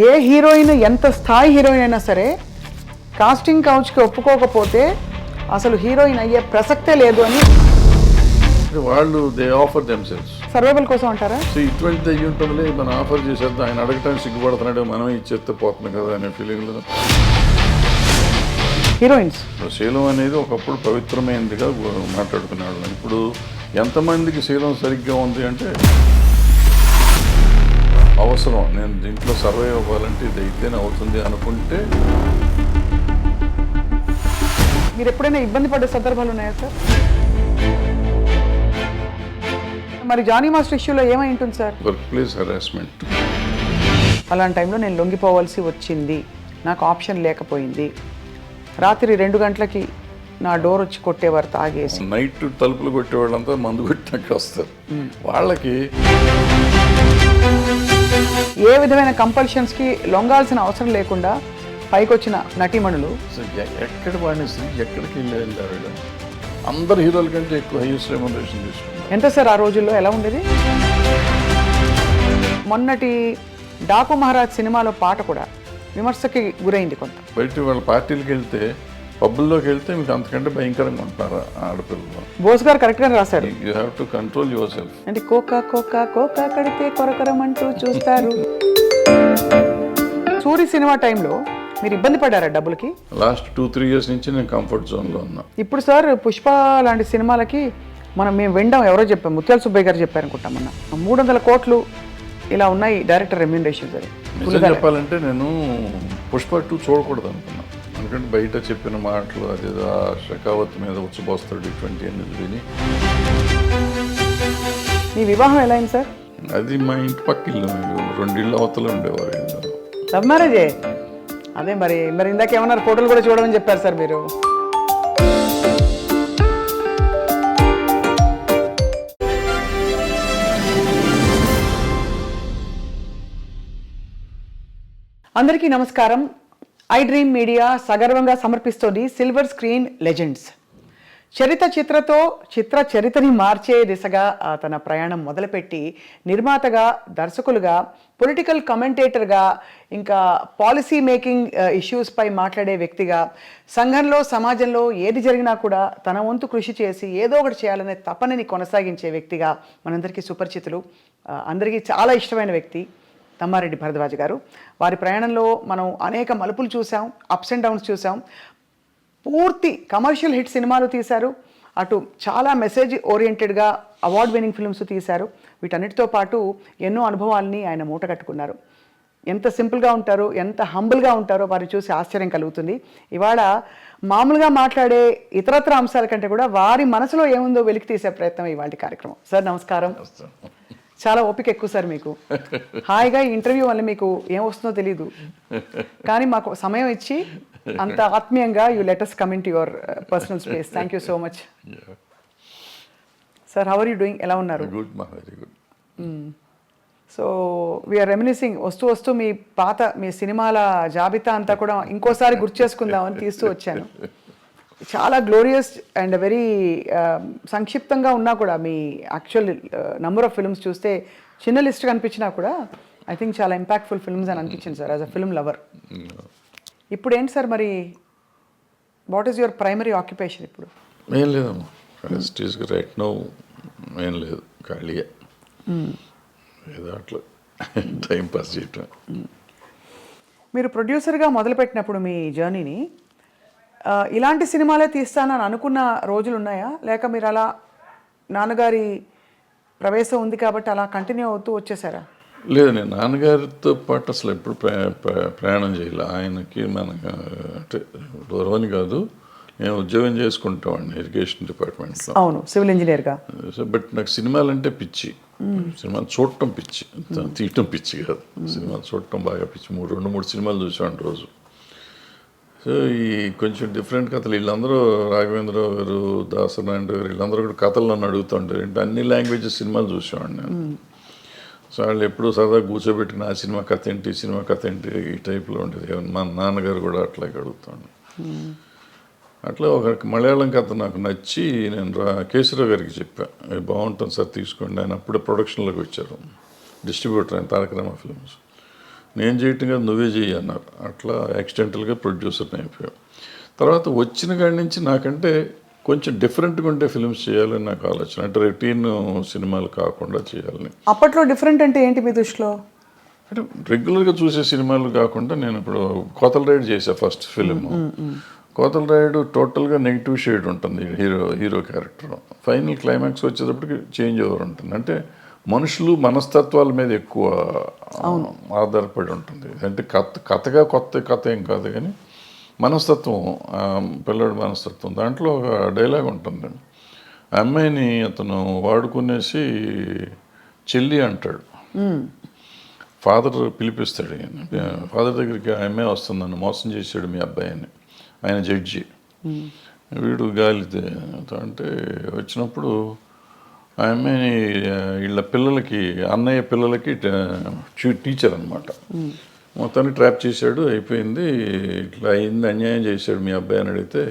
ఏ heroine ఎంత స్థాయి heroine అయినా సరే కాస్టింగ్ కౌచ్కి ఒప్పుకోకపోతే అసలు హీరోయిన్ అయ్యే ప్రసక్తే లేదు అని వాళ్ళు దే ఆఫర్ దెమ్సెల్స్ సర్వైవల్ కోసం అంటారా? సో ఇటువంటిది అయ్యి ఉంటుందిలే, మనం ఆఫర్ చేసేద్దాం, ఆయన అడగటానికి సిగ్గుపడుతున్నాడు, మనం ఇచ్చేస్తే పోతుంది కదా అనే ఫీలింగ్లో హీరోయిన్స్. శీలం అనేది ఒకప్పుడు పవిత్రమైనదిగా మాట్లాడుకునేవాళ్ళం. ఇప్పుడు ఎంతమందికి శీలం సరిగ్గా ఉంది అంటే అవసరం, నేను దీంట్లో సర్వైవ్ అవ్వాలంటే ఇది అయితేనే అవుతుంది అనుకుంటే. మీరు ఎప్పుడైనా ఇబ్బంది పడే సందర్భాలు ఉన్నాయా సార్? మరి జానీ మాస్టర్ ఇష్యూలో ఏమై ఉంటుంది సార్? Work place harassment. అలాంటి టైంలో నేను లొంగిపోవాల్సి వచ్చింది, నాకు ఆప్షన్ లేకపోయింది. రాత్రి 2 గంటలకి నా డోర్ వచ్చి కొట్టేవారు తాగేసి. నైట్ తలుపులు కొట్టేవాళ్ళంతా మందు కొట్టినట్టు వస్తారు. వాళ్ళకి ఏ విధమైన కంపల్షన్స్కి లొంగాల్సిన అవసరం లేకుండా పైకి వచ్చిన నటీమణులు ఎక్కడ వాడినేసి ఎక్కడికి వెళ్ళారు. అందరు హీరోల కంటే ఎక్కువ హైయెస్ట్ రెమ్యునరేషన్ తీసుకున్నారు. ఎంత సార్ ఆ రోజుల్లో ఎలా ఉండేది? మొన్నటి డాకు మహారాజ్ సినిమాలో పాట కూడా విమర్శకి గురైంది కొంత. బయట వాళ్ళ పార్టీలకు వెళ్తే, పబ్బుల్లోకి వెళ్తే మీకు అంతకంటే భయంకరంగా ఉంటారు ఆడపిల్లలు. బోస్ గారు కరెక్ట్గా రాశారు, you have to control your self. అంటే కోకా కోకా కోకా కడితే కొరకొరమంటూ చూస్తారు. సూరి సినిమా టైంలో మీరు ఇబ్బంది పడ్డారా డబ్బులకి? లాస్ట్ 2-3 ఇయర్స్ నుంచి నేను కంఫర్ట్ జోన్లో ఉన్నా. ఇప్పుడు సార్ పుష్ప లాంటి సినిమాలకి మేము వినడం ఎవరో చెప్పాం, ముత్యాల సుబ్బయ్య గారు చెప్పారు అనుకుంటాం, మొన్న 300 కోట్లు ఇలా ఉన్నాయి డైరెక్టర్ రెమ్యూనరేషన్. సరే నిజం చెప్పాలంటే నేను పుష్ప 2 చూడకూడదు అనుకున్నా. ఎందుకంటే బయట చెప్పిన మాటలు, అది షెకావత్ మీద ఉచ్చబోస్తాడు ఇటువంటి అనేది విని. మీ వివాహం ఎలా అయింది సార్? అది మా ఇంటి పక్క ఇల్లు, 2 ఇళ్ళు అవతల ఉండేవారు. లవ్ మ్యారేజే? అదే మరి ఇందాక ఏమన్నారు, ఫోటోలు కూడా చూడమని చెప్పారు సార్ మీరు. అందరికీ నమస్కారం. ఐ డ్రీమ్ మీడియా సగర్వంగా సమర్పిస్తోంది సిల్వర్ స్క్రీన్ లెజెండ్స్. చరిత్రని మార్చే దిశగా తన ప్రయాణం మొదలుపెట్టి నిర్మాతగా, దర్శకులుగా, పొలిటికల్ కమెంటేటర్గా, ఇంకా పాలసీ మేకింగ్ ఇష్యూస్పై మాట్లాడే వ్యక్తిగా, సంఘంలో సమాజంలో ఏది జరిగినా కూడా తన వంతు కృషి చేసి ఏదో ఒకటి చేయాలనే తపనని కొనసాగించే వ్యక్తిగా మనందరికీ సుపరిచితులు, అందరికీ చాలా ఇష్టమైన వ్యక్తి తమ్మారెడ్డి భరద్వాజ్ గారు. వారి ప్రయాణంలో మనం అనేక మలుపులు చూసాం, అప్స్ అండ్ డౌన్స్ చూసాం. పూర్తి కమర్షియల్ హిట్ సినిమాలు తీశారు, అటు చాలా మెసేజ్ ఓరియంటెడ్గా అవార్డ్ విన్నింగ్ ఫిల్మ్స్ తీశారు. వీటన్నిటితో పాటు ఎన్నో అనుభవాల్ని ఆయన మూటగట్టుకున్నారు. ఎంత సింపుల్గా ఉంటారో, ఎంత హంబుల్గా ఉంటారో వారిని చూసి ఆశ్చర్యం కలుగుతుంది. ఇవాళ మామూలుగా మాట్లాడే ఇతరత్ర అంశాల కంటే కూడా వారి మనసులో ఏముందో వెలికి తీసే ప్రయత్నం ఇవాళ కార్యక్రమం. సార్ నమస్కారం. చాలా ఓపిక ఎక్కువ సార్ మీకు. హాయిగా ఈ ఇంటర్వ్యూ వల్ల మీకు ఏమొస్తుందో తెలీదు, కానీ మాకు సమయం ఇచ్చి అంత ఆత్మీయంగా you let us come into your personal space. Thank you so much. Sir, how are you doing? ఎలా ఉన్నారు? గుడ్ మా, very good. So we're reminiscing, వస్తూ మీ సినిమాల జాబితా అంతా కూడా ఇంకోసారి గుర్తు చేసుకుందామని తీస్తూ వచ్చాను. చాలా గ్లోరియస్ అండ్ వెరీ సంక్షిప్తంగా ఉన్నా కూడా మీ యాక్చువల్ నంబర్ ఆఫ్ ఫిల్మ్స్ చూస్తే చిన్న లిస్ట్గా అనిపించినా కూడా ఐ థింక్ చాలా ఇంపాక్ట్ఫుల్ ఫిల్మ్స్ అని అనిపించింది sir as a film lover. ఇప్పుడు ఏంటి సార్ మరి, what is your primary occupation ఇప్పుడు? ఏం లేదమ్మా, రైట్ నో ఏం లేదు, ఖాళీగా ఏదో అట్లా టైం పాస్ చేయటం. మీరు ప్రొడ్యూసర్గా మొదలుపెట్టినప్పుడు మీ జర్నీని ఇలాంటి సినిమాలే తీస్తానని అనుకున్న రోజులు ఉన్నాయా, లేక మీరు అలా నాన్నగారి ప్రవేశం ఉంది కాబట్టి అలా కంటిన్యూ అవుతూ వచ్చేసారా? లేదు, నేను నాన్నగారితో పాటు అసలు ఎప్పుడు ప్రయాణం చేయాలి. ఆయనకి మనకు అంటే దూరమని కాదు, నేను ఉద్యోగం చేసుకుంటామండి ఇరిగేషన్ డిపార్ట్మెంట్లో. అవును, సివిల్ ఇంజనీర్గా. బట్ నాకు సినిమాలు అంటే పిచ్చి, సినిమాలు చూడటం పిచ్చి, తీయటం పిచ్చి కాదు. సినిమాలు చూడటం బాగా పిచ్చి. 2-3 సినిమాలు చూసాను రోజు. సో ఈ కొంచెం డిఫరెంట్ కథలు, వీళ్ళందరూ రాఘవేంద్రరావు గారు, దాసనారాయణ గారు, వీళ్ళందరూ కూడా కథలు నన్ను అడుగుతుంటారు. అంటే అన్ని లాంగ్వేజెస్ సినిమాలు చూసేవాడిని నేను. సో వాళ్ళు ఎప్పుడూ సరదా కూర్చోబెట్టిన ఆ సినిమా కథ ఏంటి, సినిమా కథ ఏంటి, ఈ టైప్లో ఉండేది. మా నాన్నగారు కూడా అట్లాగే అడుగుతాను. అట్లా ఒక మలయాళం కథ నాకు నచ్చి నేను కేశవరావు గారికి చెప్పాను, బాగుంటుంది సార్ తీసుకోండి. ఆయన అప్పుడే ప్రొడక్షన్లోకి వచ్చారు. డిస్ట్రిబ్యూటర్ ఆయన తారక రామ ఫిల్మ్స్. నేను చేయటం కాదు నువ్వే చెయ్యి అన్నారు. అట్లా యాక్సిడెంటల్గా ప్రొడ్యూసర్ని అయిపోయాం. తర్వాత వచ్చిన కాడి నుంచి నాకంటే కొంచెం డిఫరెంట్గా ఉండే ఫిల్మ్స్ చేయాలని నాకు ఆలోచన. అంటే రొటీన్ సినిమాలు కాకుండా చేయాలని. అప్పట్లో డిఫరెంట్ అంటే ఏంటి మీ దృష్టిలో? అంటే రెగ్యులర్గా చూసే సినిమాలు కాకుండా నేను ఇప్పుడు కోతల రైడ్ చేసా ఫస్ట్ ఫిలిం. కోతల రైడ్ టోటల్గా నెగిటివ్ షేడ్ ఉంటుంది హీరో క్యారెక్టర్. ఫైనల్ క్లైమాక్స్ వచ్చేటప్పటికి చేంజ్ ఓవర్ ఉంటుంది. అంటే మనుషులు మనస్తత్వాల మీద ఎక్కువ ఆధారపడి ఉంటుంది. అంటే కథగా కొత్త కథ ఏం కాదు కానీ మనస్తత్వం, పిల్లడి మనస్తత్వం. దాంట్లో ఒక డైలాగ్ ఉంటుంది. ఆ అమ్మాయిని అతను వాడుకునేసి చెల్లి అంటాడు. ఫాదర్ పిలిపిస్తాడు. ఫాదర్ దగ్గరికి ఆ అమ్మాయి వస్తుంది, నన్ను మోసం చేశాడు మీ అబ్బాయి అని. ఆయన జడ్జి. వీడు గాలి అంటే వచ్చినప్పుడు ఆ అమ్మాయిని వీళ్ళ పిల్లలకి, అన్నయ్య పిల్లలకి టీచర్ అనమాట. మొత్తాన్ని ట్రాప్ చేశాడు, అయిపోయింది, ఇట్లా అయింది, అన్యాయం చేశాడు మీ అబ్బాయి అని అడిగితే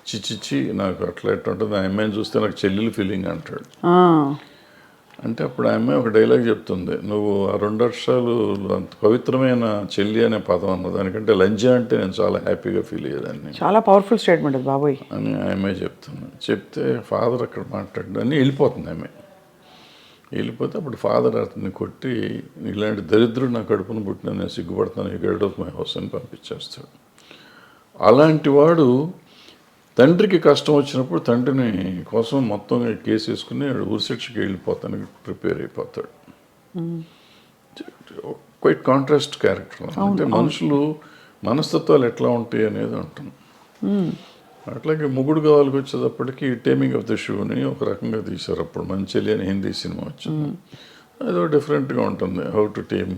చిచ్చిచ్చి నాకు అట్లా ఎట్లా ఉంటుంది, ఆ అమ్మాయిని చూస్తే నాకు చెల్లెలు ఫీలింగ్ అంటాడు. అంటే అప్పుడు ఆ అమ్మాయి ఒక డైలాగ్ చెప్తుంది, నువ్వు ఆ 2 వర్షాలు అంత పవిత్రమైన చెల్లి అనే పదం అన్న దానికంటే లంజ అంటే నేను చాలా హ్యాపీగా ఫీల్ అయ్యేదాన్ని. చాలా పవర్ఫుల్ స్టేట్మెంట్ అది బాబోయ్ అని ఆ అమ్మాయి చెప్తుంది. చెప్తే ఫాదర్ అక్కడ మాట్లాడు అని వెళ్ళిపోతుంది ఆమె. వెళ్ళిపోతే అప్పుడు ఫాదర్ అతన్ని కొట్టి, ఇలాంటి దరిద్రుడు నా కడుపును పుట్టిన, నేను సిగ్గుపడుతున్నాను, ఈ గెట్ ఆఫ్ మై హౌస్ అని పంపించేస్తాడు. అలాంటి వాడు తండ్రికి కష్టం వచ్చినప్పుడు తండ్రిని కోసం మొత్తం కేసు వేసుకుని ఊరిశిక్షకి వెళ్ళిపోతానికి ప్రిపేర్ అయిపోతాడు. Quiet contrast character. అంటే మనుషులు మనస్తత్వాలు ఎట్లా ఉంటాయి అనేది ఉంటుంది. అట్లాగే మొగుడు కావాలికి వచ్చేటప్పటికి టేమింగ్ ఆఫ్ ద షూని ఒక రకంగా తీశారు. అప్పుడు మంచెలి అని హిందీ సినిమా వచ్చింది. అదో డిఫరెంట్గా ఉంటుంది. హౌ టు టేమ్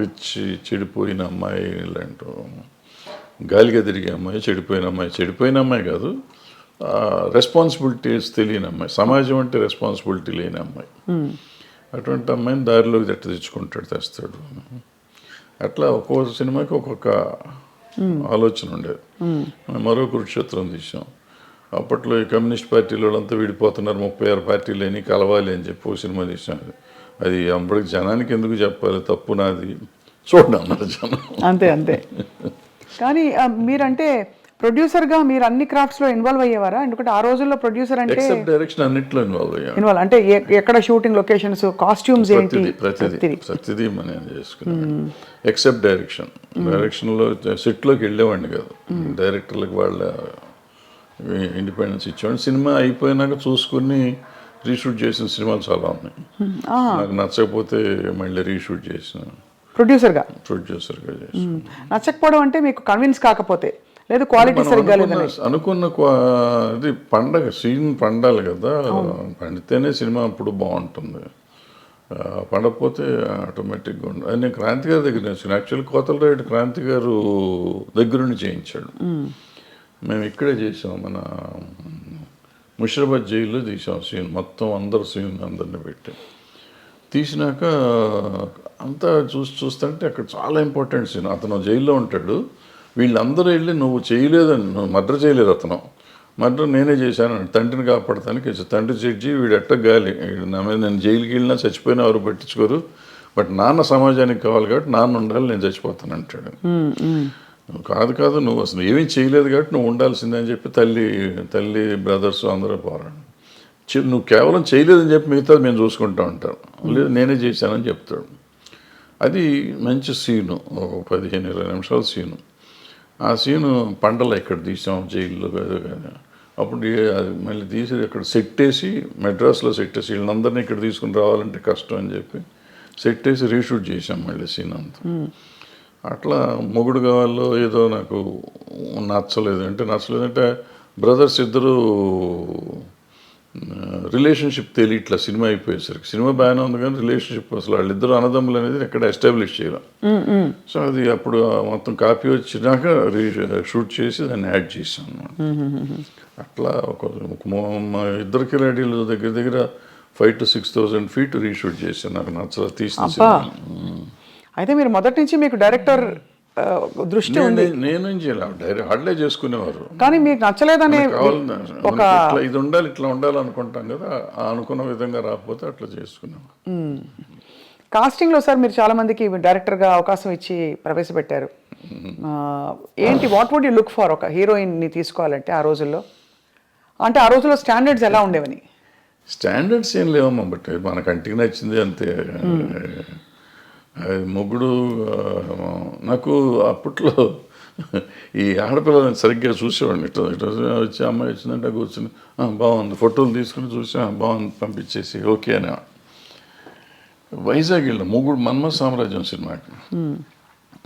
రిచ్, చెడిపోయిన అమ్మాయి, ఇలాంటి గాలిగా తిరిగే అమ్మాయి, చెడిపోయిన అమ్మాయి కాదు, రెస్పాన్సిబిలిటీస్ తెలియని అమ్మాయి, సమాజం అంటే రెస్పాన్సిబిలిటీ లేని అమ్మాయి. అటువంటి అమ్మాయిని దారిలోకి తెస్తాడు. అట్లా ఒక్కో సినిమాకి ఒక్కొక్క ఆలోచన ఉండేది. మరో కురుక్షేత్రం తీసాం. అప్పట్లో ఈ కమ్యూనిస్ట్ పార్టీల వాళ్ళంతా విడిపోతున్నారు, 36 పార్టీలు అని కలవాలి అని చెప్పి ఒక సినిమా తీసాం. అది అప్పటికి జనానికి ఎందుకు చెప్పాలి, తప్పు నాది, చూడండి అన్నారు జనం. అంతే కానీ మీరంటే ప్రొడ్యూసర్గా మీరు అన్ని క్రాఫ్ట్స్లో ఇన్వాల్వ్ అయ్యేవారా? ఎందుకంటే ఆ రోజుల్లో ప్రొడ్యూసర్ అంటే ఎక్సెప్ట్ డైరెక్షన్ అన్నిట్లో ఇన్వాల్వ్ అంటే ఎక్కడ షూటింగ్ లొకేషన్స్, కాస్ట్యూమ్స్ ఏంటి, ప్రతిదీ మనం చేసుకున్నాం. ఎక్సెప్ట్ డైరెక్షన్లో సెట్లోకి వెళ్ళేవాడిని కాదు. డైరెక్టర్లకు వాళ్ళ ఇండిపెండెన్స్ ఇచ్చేవాడిని. సినిమా అయిపోయినాక చూసుకుని రీషూట్ చేసిన సినిమాలు చాలా ఉన్నాయి. నాకు నచ్చకపోతే మళ్ళీ రీషూట్ చేసిన ప్రొడ్యూసర్గా చేసిన. నచ్చకపోవడం అంటే మీకు కన్విన్స్ కాకపోతే, లేదు క్వాలిటీ సరిగ్గా లేదని అనుకున్న ఇది పండగ సీన్ పండాలి కదా, పండితేనే సినిమా అప్పుడు బాగుంటుంది. పండకపోతే ఆటోమేటిక్గా ఉండదు. అది నేను క్రాంతి గారి దగ్గర నేర్చుకున్నాను. యాక్చువల్లీ కోతల రైడ్ క్రాంతి గారు దగ్గరుండి చేయించాడు. మేము ఇక్కడే చేసాం, మన ముషిరాబాద్ జైల్లో తీసాం సీన్ మొత్తం. అందరిని పెట్టి తీసినాక అంతా చూస్తుంటే అక్కడ చాలా ఇంపార్టెంట్ సీన్. అతను జైల్లో ఉంటాడు, వీళ్ళందరూ వెళ్ళి నువ్వు చేయలేదని, నువ్వు మర్డర్ చేయలేదు, అతను మర్డర్ నేనే చేశాను, తండ్రిని కాపాడటానికి. తండ్రి జడ్జి, వీడు ఎట్ట గాలి, నా మీద నేను జైలుకి వెళ్ళినా చచ్చిపోయినా ఎవరు పట్టించుకోరు, బట్ నాన్న సమాజానికి కావాలి కాబట్టి నాన్న ఉండాలి, నేను చచ్చిపోతాను అంటాడు. కాదు నువ్వు అసలు ఏమీ చేయలేదు కాబట్టి నువ్వు ఉండాల్సిందే అని చెప్పి తల్లి బ్రదర్స్ అందరూ పోరాడు. నువ్వు కేవలం చేయలేదని చెప్పి మిగతాది మేము చూసుకుంటా ఉంటాను, లేదు నేనే చేశానని చెప్తాడు. అది మంచి సీను, ఒక 15-20 నిమిషాల సీను. ఆ సీను పండల ఇక్కడ తీసాం జైల్లో కాదు కానీ. అప్పుడు అది మళ్ళీ తీసి అక్కడ సెట్ వేసి, మెడ్రాస్లో సెట్ వేసి, వీళ్ళందరినీ ఇక్కడ తీసుకుని రావాలంటే కష్టం అని చెప్పి సెట్ వేసి రీషూట్ చేసాం మళ్ళీ సీన్ అంతా. అట్లా మొగుడు కావాలో ఏదో నాకు నచ్చలేదంటే బ్రదర్స్ ఇద్దరు రిలేషన్షిప్ తెలియట్లా. సినిమా అయిపోయేసరికి సినిమా బాగానే ఉంది కానీ రిలేషన్షిప్ అసలు వాళ్ళిద్దరు అన్నదమ్ములు అనేది ఎక్కడ ఎస్టాబ్లిష్ చేయలేం. సో అది అప్పుడు మొత్తం కాపీ వచ్చినాక షూట్ చేసి దాన్ని యాడ్ చేసాం అన్నమాట. అట్లా మా ఇద్దరికి రెడీలు దగ్గర 5,000 to 6,000 feet రీషూట్ చేశాను. నాకు నచ్చలా తీసిన సినిమా. అయితే మీరు మొదటి నుంచి మీకు డైరెక్టర్ దృష్టి ఉంది? నేను హార్డ్లే చేసుకునేవారు, కానీ మీకు నచ్చలేదనే ఒక ఇది ఉండాలి, ఇట్లా ఉండాలి అనుకుంటాం కదా, అనుకున్న విధంగా రాకపోతే అట్లా చేసుకునేవారు. కాస్టింగ్లో సార్ మీరు చాలా మందికి డైరెక్టర్గా అవకాశం ఇచ్చి ప్రవేశపెట్టారు. ఏంటి what would you look for ఒక హీరోయిన్ని తీసుకోవాలంటే ఆ రోజుల్లో? అంటే ఆ రోజుల్లో స్టాండర్డ్స్ ఎలా ఉండేవని? స్టాండర్డ్స్ ఏం లేవమ్మా, బట్ మన కంటికి నచ్చింది అంతే. మొగుడు నాకు అప్పట్లో ఈ ఆడపిల్లని సరిగ్గా చూసేవాడిని. ఇట్లా ఇట్లా వచ్చి అమ్మాయి వచ్చిందంటే కూర్చొని బాగుంది, ఫోటోలు తీసుకుని చూసి బాగుంది పంపించేసి ఓకే అని. వైజాగ్ వెళ్ళాం మొగుడు మన్మథ సామ్రాజ్యం సినిమాకి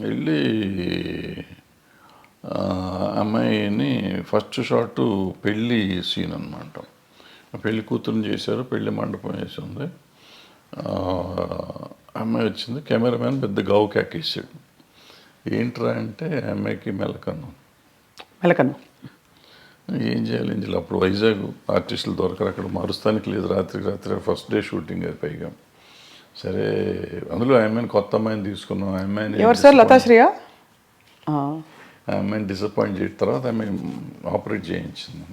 వెళ్ళి అమ్మాయిని ఫస్ట్ షాటు పెళ్ళి సీన్ అనమాట. పెళ్లి కూతురుని చేశారు, పెళ్లి మండపం వేసి ఉంది. అమ్మాయి వచ్చింది, కెమెరామ్యాన్ పెద్ద గావు కేకేసాడు. ఏంట్రా అంటే అమ్మాయికి మెలకన్ను. ఏం చేయాలి అప్పుడు వైజాగ్ ఆర్టిస్టులు దొరకరు, అక్కడ మారుస్తానికి లేదు, రాత్రి ఫస్ట్ డే షూటింగ్ అది పైగా. సరే అందులో అమ్మాయిని కొత్త అమ్మాయిని తీసుకున్నాం. అమ్మాయిని ఎవరు సార్? లతాశ్రీయా? అమ్మాయిని డిసప్పాయింట్ చేసిన తర్వాత అమ్మాయి ఆపరేట్ చేయించింది.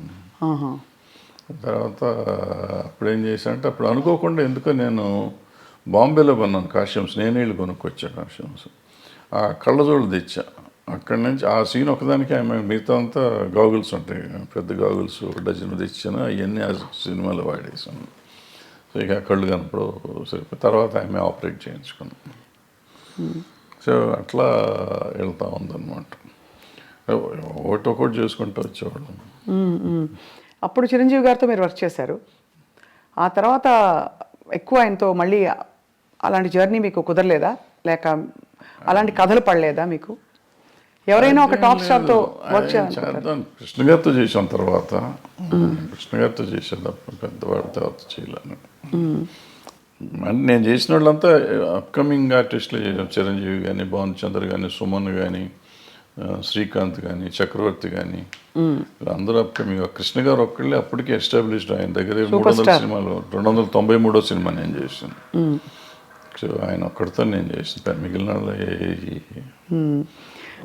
తర్వాత అప్పుడు ఏం చేశానంటే అప్పుడు అనుకోకుండా ఎందుకో నేను బాంబేలో కొన్నాను కాస్ట్యూమ్స్, నేనే వెళ్ళి కొనుక్కొచ్చా కాస్ట్యూమ్స్. ఆ కళ్ళజోళ్ళు తెచ్చా అక్కడి నుంచి. ఆ సీన్ ఒకదానికి ఆమె మిగతా అంతా గాగుల్స్ ఉంటాయి, పెద్ద గాగుల్స్ ఒక డజన్ తెచ్చాను, అవన్నీ ఆ సినిమాలో వాడేసాను. సో ఇక కళ్ళు కనప్పుడు సరిపోయి తర్వాత ఆమె ఆపరేట్ చేయించుకున్నాను. సో అట్లా వెళ్తూ ఉందన్నమాట. ఒకటి చేసుకుంటూ వచ్చేవాళ్ళం. అప్పుడు చిరంజీవి గారితో మీరు వర్క్ చేశారు. ఆ తర్వాత ఎక్కువ ఆయనతో మళ్ళీ అలాంటి జర్నీ మీకు కుదరలేదా? లేక అలాంటి కథలు పడలేదా మీకు? ఎవరైనా ఒక టాప్ స్టార్తో వర్క్ చేద్దాం కృష్ణ గారితో చేసాం. తర్వాత కృష్ణ గారితో చేసేది పెద్దవాడి తర్వాత చేయలేను. అంటే నేను చేసిన వాళ్ళంతా అప్కమింగ్ ఆర్టిస్టులు చేసాం. చిరంజీవి కానీ, భానుచంద్ర కానీ, సుమన్ కానీ, శ్రీకాంత్ కానీ, చక్రవర్తి కానీ, అందరూ అప్కమింగ్. కృష్ణ గారు ఒక్కళ్ళే అప్పటికే ఎస్టాబ్లిష్డ్. ఆయన దగ్గర 300 సినిమాలు, 293వ సినిమా నేను చేసాను. సో ఆయన ఒక్కడితో నేను చేసిన, మిగిలిన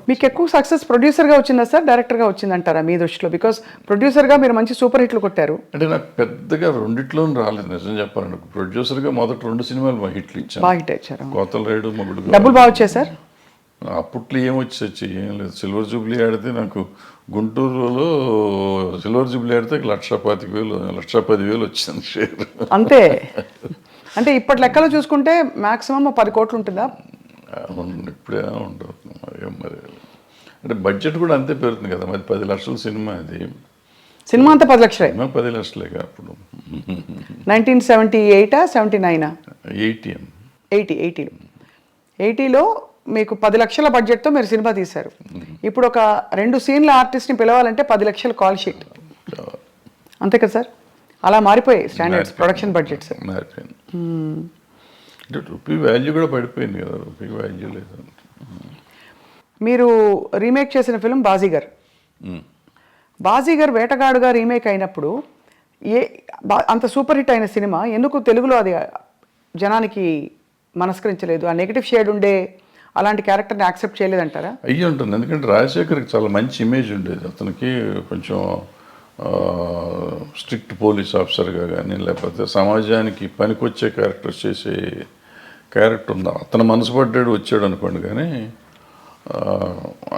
మీకు ఎక్కువ సక్సెస్ ప్రొడ్యూసర్గా వచ్చిందా సార్, డైరెక్టర్గా వచ్చిందంటారా మీ దృష్టిలో? బికాస్ ప్రొడ్యూసర్గా మీరు మంచి సూపర్ హిట్లు కొట్టారు. అంటే నాకు పెద్దగా రెండిట్లోనూ రాలేదు నిజం చెప్పాలంటే. ప్రొడ్యూసర్గా మొదటి 2 సినిమాలు హిట్లు ఇచ్చాను. బాగా హిట్ ఇచ్చారు. కోతల రేడు, మొగుడు. డబ్బులు బాగా వచ్చాయి సార్? అప్పట్లో ఏమొచ్చి ఏం లేదు. సిల్వర్ జూబ్లీ ఆడితే నాకు గుంటూరులో సిల్వర్ జూబ్లీ ఆడితే 1,25,000 1,10,000 వచ్చింది షేర్ అంతే. అంటే ఇప్పటి లెక్కలో చూసుకుంటే మాక్సిమం 10 కోట్లు ఉంటుందా? ఇప్పుడే ఉండదు మరి. అంటే బడ్జెట్ కూడా అంతే పెరుగుతుంది కదా మరి. 10 లక్షల సినిమా అది. సినిమా అంతా 10 లక్షలే? 10 లక్షలేగా అప్పుడు. 1978 79 80 80లో మీకు 10 లక్షల బడ్జెట్తో మీరు సినిమా తీశారు. ఇప్పుడు ఒక 2 సీన్ల ఆర్టిస్ట్ని పిలవాలంటే 10 లక్షల కాల్ షీట్. అంతే కదా సార్? అలా మారిపోయాయి standards, production budgets. Rupee value కూడా పడిపోయింది కదా, రూపీ వాల్యూ లేదు. మీరు రీమేక్ చేసిన ఫిలిం బాజీగర్. బాజీగర్ వేటగాడుగా రీమేక్ అయినప్పుడు అంత సూపర్ హిట్ అయిన సినిమా ఎందుకు తెలుగులో అది జనానికి మనస్కరించలేదు? ఆ నెగిటివ్ షేడ్ ఉండే అలాంటి క్యారెక్టర్ని యాక్సెప్ట్ చేయలేదంటారా? అయ్యి ఉంటుంది. ఎందుకంటే రాజశేఖర్కి చాలా మంచి ఇమేజ్ ఉండేది. అతనికి కొంచెం స్ట్రిక్ట్ పోలీస్ ఆఫీసర్గా కానీ, లేకపోతే సమాజానికి పనికొచ్చే క్యారెక్టర్స్ చేసే క్యారెక్టర్ ఉందా. అతను మనసు పడ్డాడు వచ్చాడు అనుకోండి, కానీ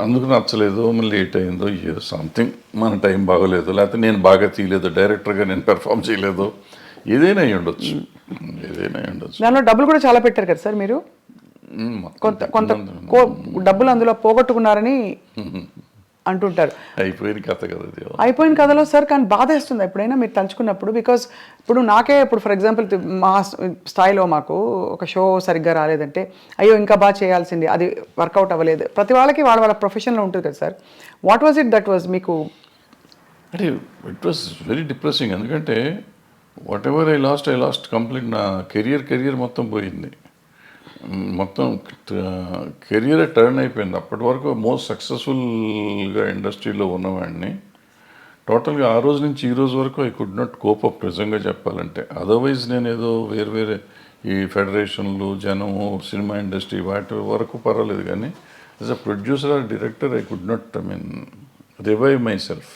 అందుకు నచ్చలేదు, మళ్ళీ లేట్ అయిందో ఏదో సంథింగ్, మన టైం బాగోలేదు, లేకపోతే నేను బాగా తీయలేదు, డైరెక్టర్గా నేను పెర్ఫామ్ చేయలేదు, ఏదైనా అయ్యి ఉండొచ్చు. దానిలో డబ్బులు కూడా చాలా పెట్టారు కదా సార్ మీరు. కొంత డబ్బులు అందులో పోగొట్టుకున్నారని అంటుంటారు. అయిపోయిన కథ కదా, అయిపోయిన కథలో సార్. కానీ బాధ వేస్తుంది ఎప్పుడైనా మీరు తలుచుకున్నప్పుడు. బికాస్ ఇప్పుడు నాకే ఇప్పుడు ఫర్ ఎగ్జాంపుల్ మా స్థాయిలో మాకు ఒక షో సరిగ్గా రాలేదంటే అయ్యో ఇంకా బాగా చేయాల్సింది, అది వర్కౌట్ అవ్వలేదు. ప్రతి వాళ్ళకి వాళ్ళ ప్రొఫెషన్లో ఉంటుంది కదా sir. What was it that was మీకు? అంటే ఇట్ వాజ్ వెరీ డిప్రెసింగ్. ఎందుకంటే what ever I last complete. నా కెరియర్ మొత్తం పోయింది. మొత్తం కెరియరే టర్న్ అయిపోయింది. అప్పటి వరకు మోస్ట్ సక్సెస్ఫుల్గా ఇండస్ట్రీలో ఉన్నవాడిని టోటల్గా ఆ రోజు నుంచి ఈ రోజు వరకు I could not cope up నిజంగా చెప్పాలంటే. అదర్వైజ్ నేను ఏదో వేరే ఈ ఫెడరేషన్లు, జనము, సినిమా ఇండస్ట్రీ వాటి వరకు పర్వాలేదు, కానీ as a producer or director I could not revive myself.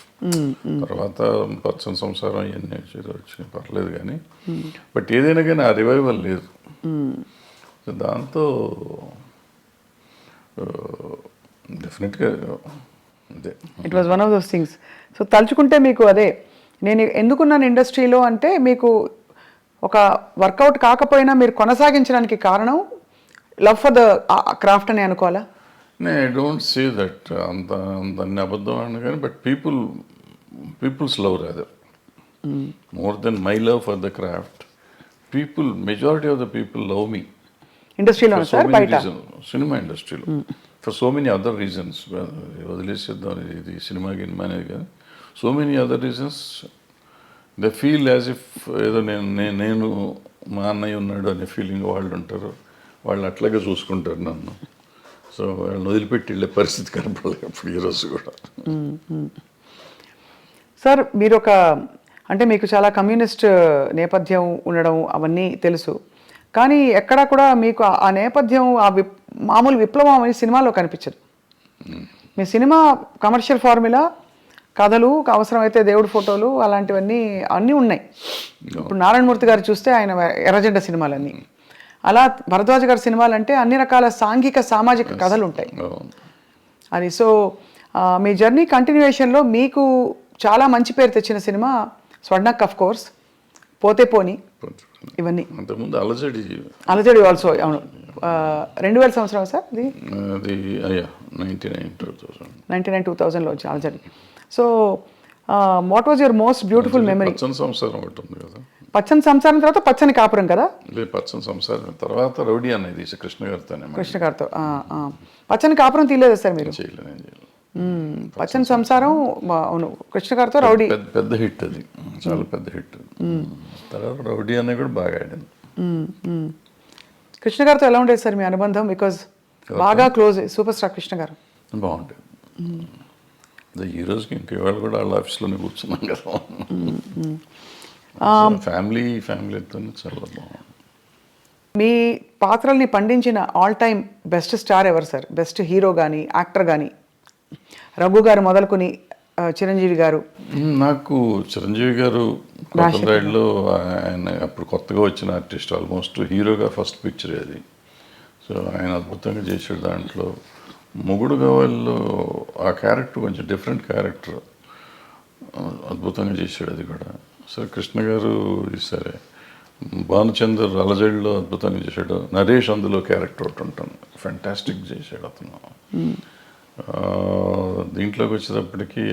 తర్వాత పర్సన్ సంసారం ఇవన్నీ వచ్చి పర్లేదు కానీ, బట్ ఏదైనా కానీ ఆ రివైవల్ లేదు. సో దాంతో డెఫినెట్గా అదే it was one of those things. So తలుచుకుంటే మీకు అదే నేను ఎందుకున్నాను ఇండస్ట్రీలో అంటే మీకు ఒక వర్కౌట్ కాకపోయినా మీరు కొనసాగించడానికి కారణం లవ్ ఫర్ ద క్రాఫ్ట్ అని అనుకోవాలా? ఐ డోంట్ సే దట్ అంత అన్ని అబద్ధం అన్న కానీ but people's love rather more than my love for the craft. Majority of the people love me ఇండస్ట్రీలో సార్ బయట సినిమా ఇండస్ట్రీలో for so many other reasons. వదిలేసేద్దాం ఇది సినిమా గినిమా అనేది కానీ so many other reasons they feel as if ఏదో నేను మా అన్నయ్య ఉన్నాడు అనే ఫీలింగ్ వాళ్ళు ఉంటారు. వాళ్ళు అట్లాగే చూసుకుంటారు నన్ను. సో వాళ్ళని వదిలిపెట్టి వెళ్ళే పరిస్థితి కనపడలేదు ఇప్పుడు ఈరోజు కూడా. సార్ మీరు అంటే మీకు చాలా కమ్యూనిస్ట్ నేపథ్యం ఉండడం అవన్నీ తెలుసు, కానీ ఎక్కడా కూడా మీకు ఆ నేపథ్యం మామూలు విప్లవం అనే సినిమాలో కనిపించదు. మీ సినిమా కమర్షియల్ ఫార్ములా, కథలు, అవసరమైతే దేవుడి ఫోటోలు అలాంటివన్నీ అన్నీ ఉన్నాయి. ఇప్పుడు నారాయణమూర్తి గారు చూస్తే ఆయన ఎర్రజెండ సినిమాలన్నీ, అలా భరద్వాజ గారి సినిమాలు అంటే అన్ని రకాల సాంఘిక సామాజిక కథలు ఉంటాయి. అది సో మీ జర్నీ కంటిన్యూయేషన్లో మీకు చాలా మంచి పేరు తెచ్చిన సినిమా స్వర్ణక్, ఆఫ్ కోర్స్, పోతే పోని, ఇవన్నీ. అంతకుముందు అలజడి ఆల్సో. అవును, 2000 సంవత్సరం సార్ ఇది? అది 1999-2000లో వచ్చి అలజడి. So what was your most beautiful memory? సంసారం ఒకటి ఉంది కదా. పచ్చని సంసారం తర్వాత పచ్చని కాపురం కదా? పచ్చని సంసారం తర్వాత రౌడీ అనేది కృష్ణ గారితో. పచ్చని కాపురం తీయలేదు సార్ మీరు? చేయలేదు. పచ్చని సంసారం అవును, కృష్ణ గారితో రౌడీ పెద్ద హిట్, అది చాలా పెద్ద హిట్. తర్వాత రౌడీ అనేది కూడా బాగా ఆడింది. కృష్ణ గారితో ఎలా ఉండేది సార్ మీ అనుబంధం? బికాజ్ బాగా క్లోజ్, సూపర్ స్టార్ కృష్ణ గారు. బాగుండేది. ఈ రోజుకి ఇంక ఇవాళ కూడా వాళ్ళ ఆఫీస్లోనే కూర్చున్నాం కదా. ఫ్యామిలీతో చాలా బాగుంది. మీ పాత్రల్ని పండించిన ఆల్ టైమ్ బెస్ట్ స్టార్ ఎవరు సార్? బెస్ట్ హీరో కానీ యాక్టర్ కానీ? రఘు గారు మొదలుకొని చిరంజీవి గారు. నాకు చిరంజీవి గారు కొత్తలో ఆయన అప్పుడు కొత్తగా వచ్చిన ఆర్టిస్ట్, ఆల్మోస్ట్ హీరోగా ఫస్ట్ పిక్చర్ అది. సో ఆయన అద్భుతంగా చేసాడు దాంట్లో. మొగుడు కావాలో ఆ క్యారెక్టర్ కొంచెం డిఫరెంట్ క్యారెక్టర్, అద్భుతంగా చేశాడు అది కూడా. సరే కృష్ణ గారు సరే, భానుచందర్ అలజడిలో అద్భుతంగా చేశాడు. నరేష్ అందులో క్యారెక్టర్ ఒకటి ఉంటాను, ఫ్యాంటాస్టిక్ చేశాడు అతను. దీంట్లోకి వచ్చేటప్పటికి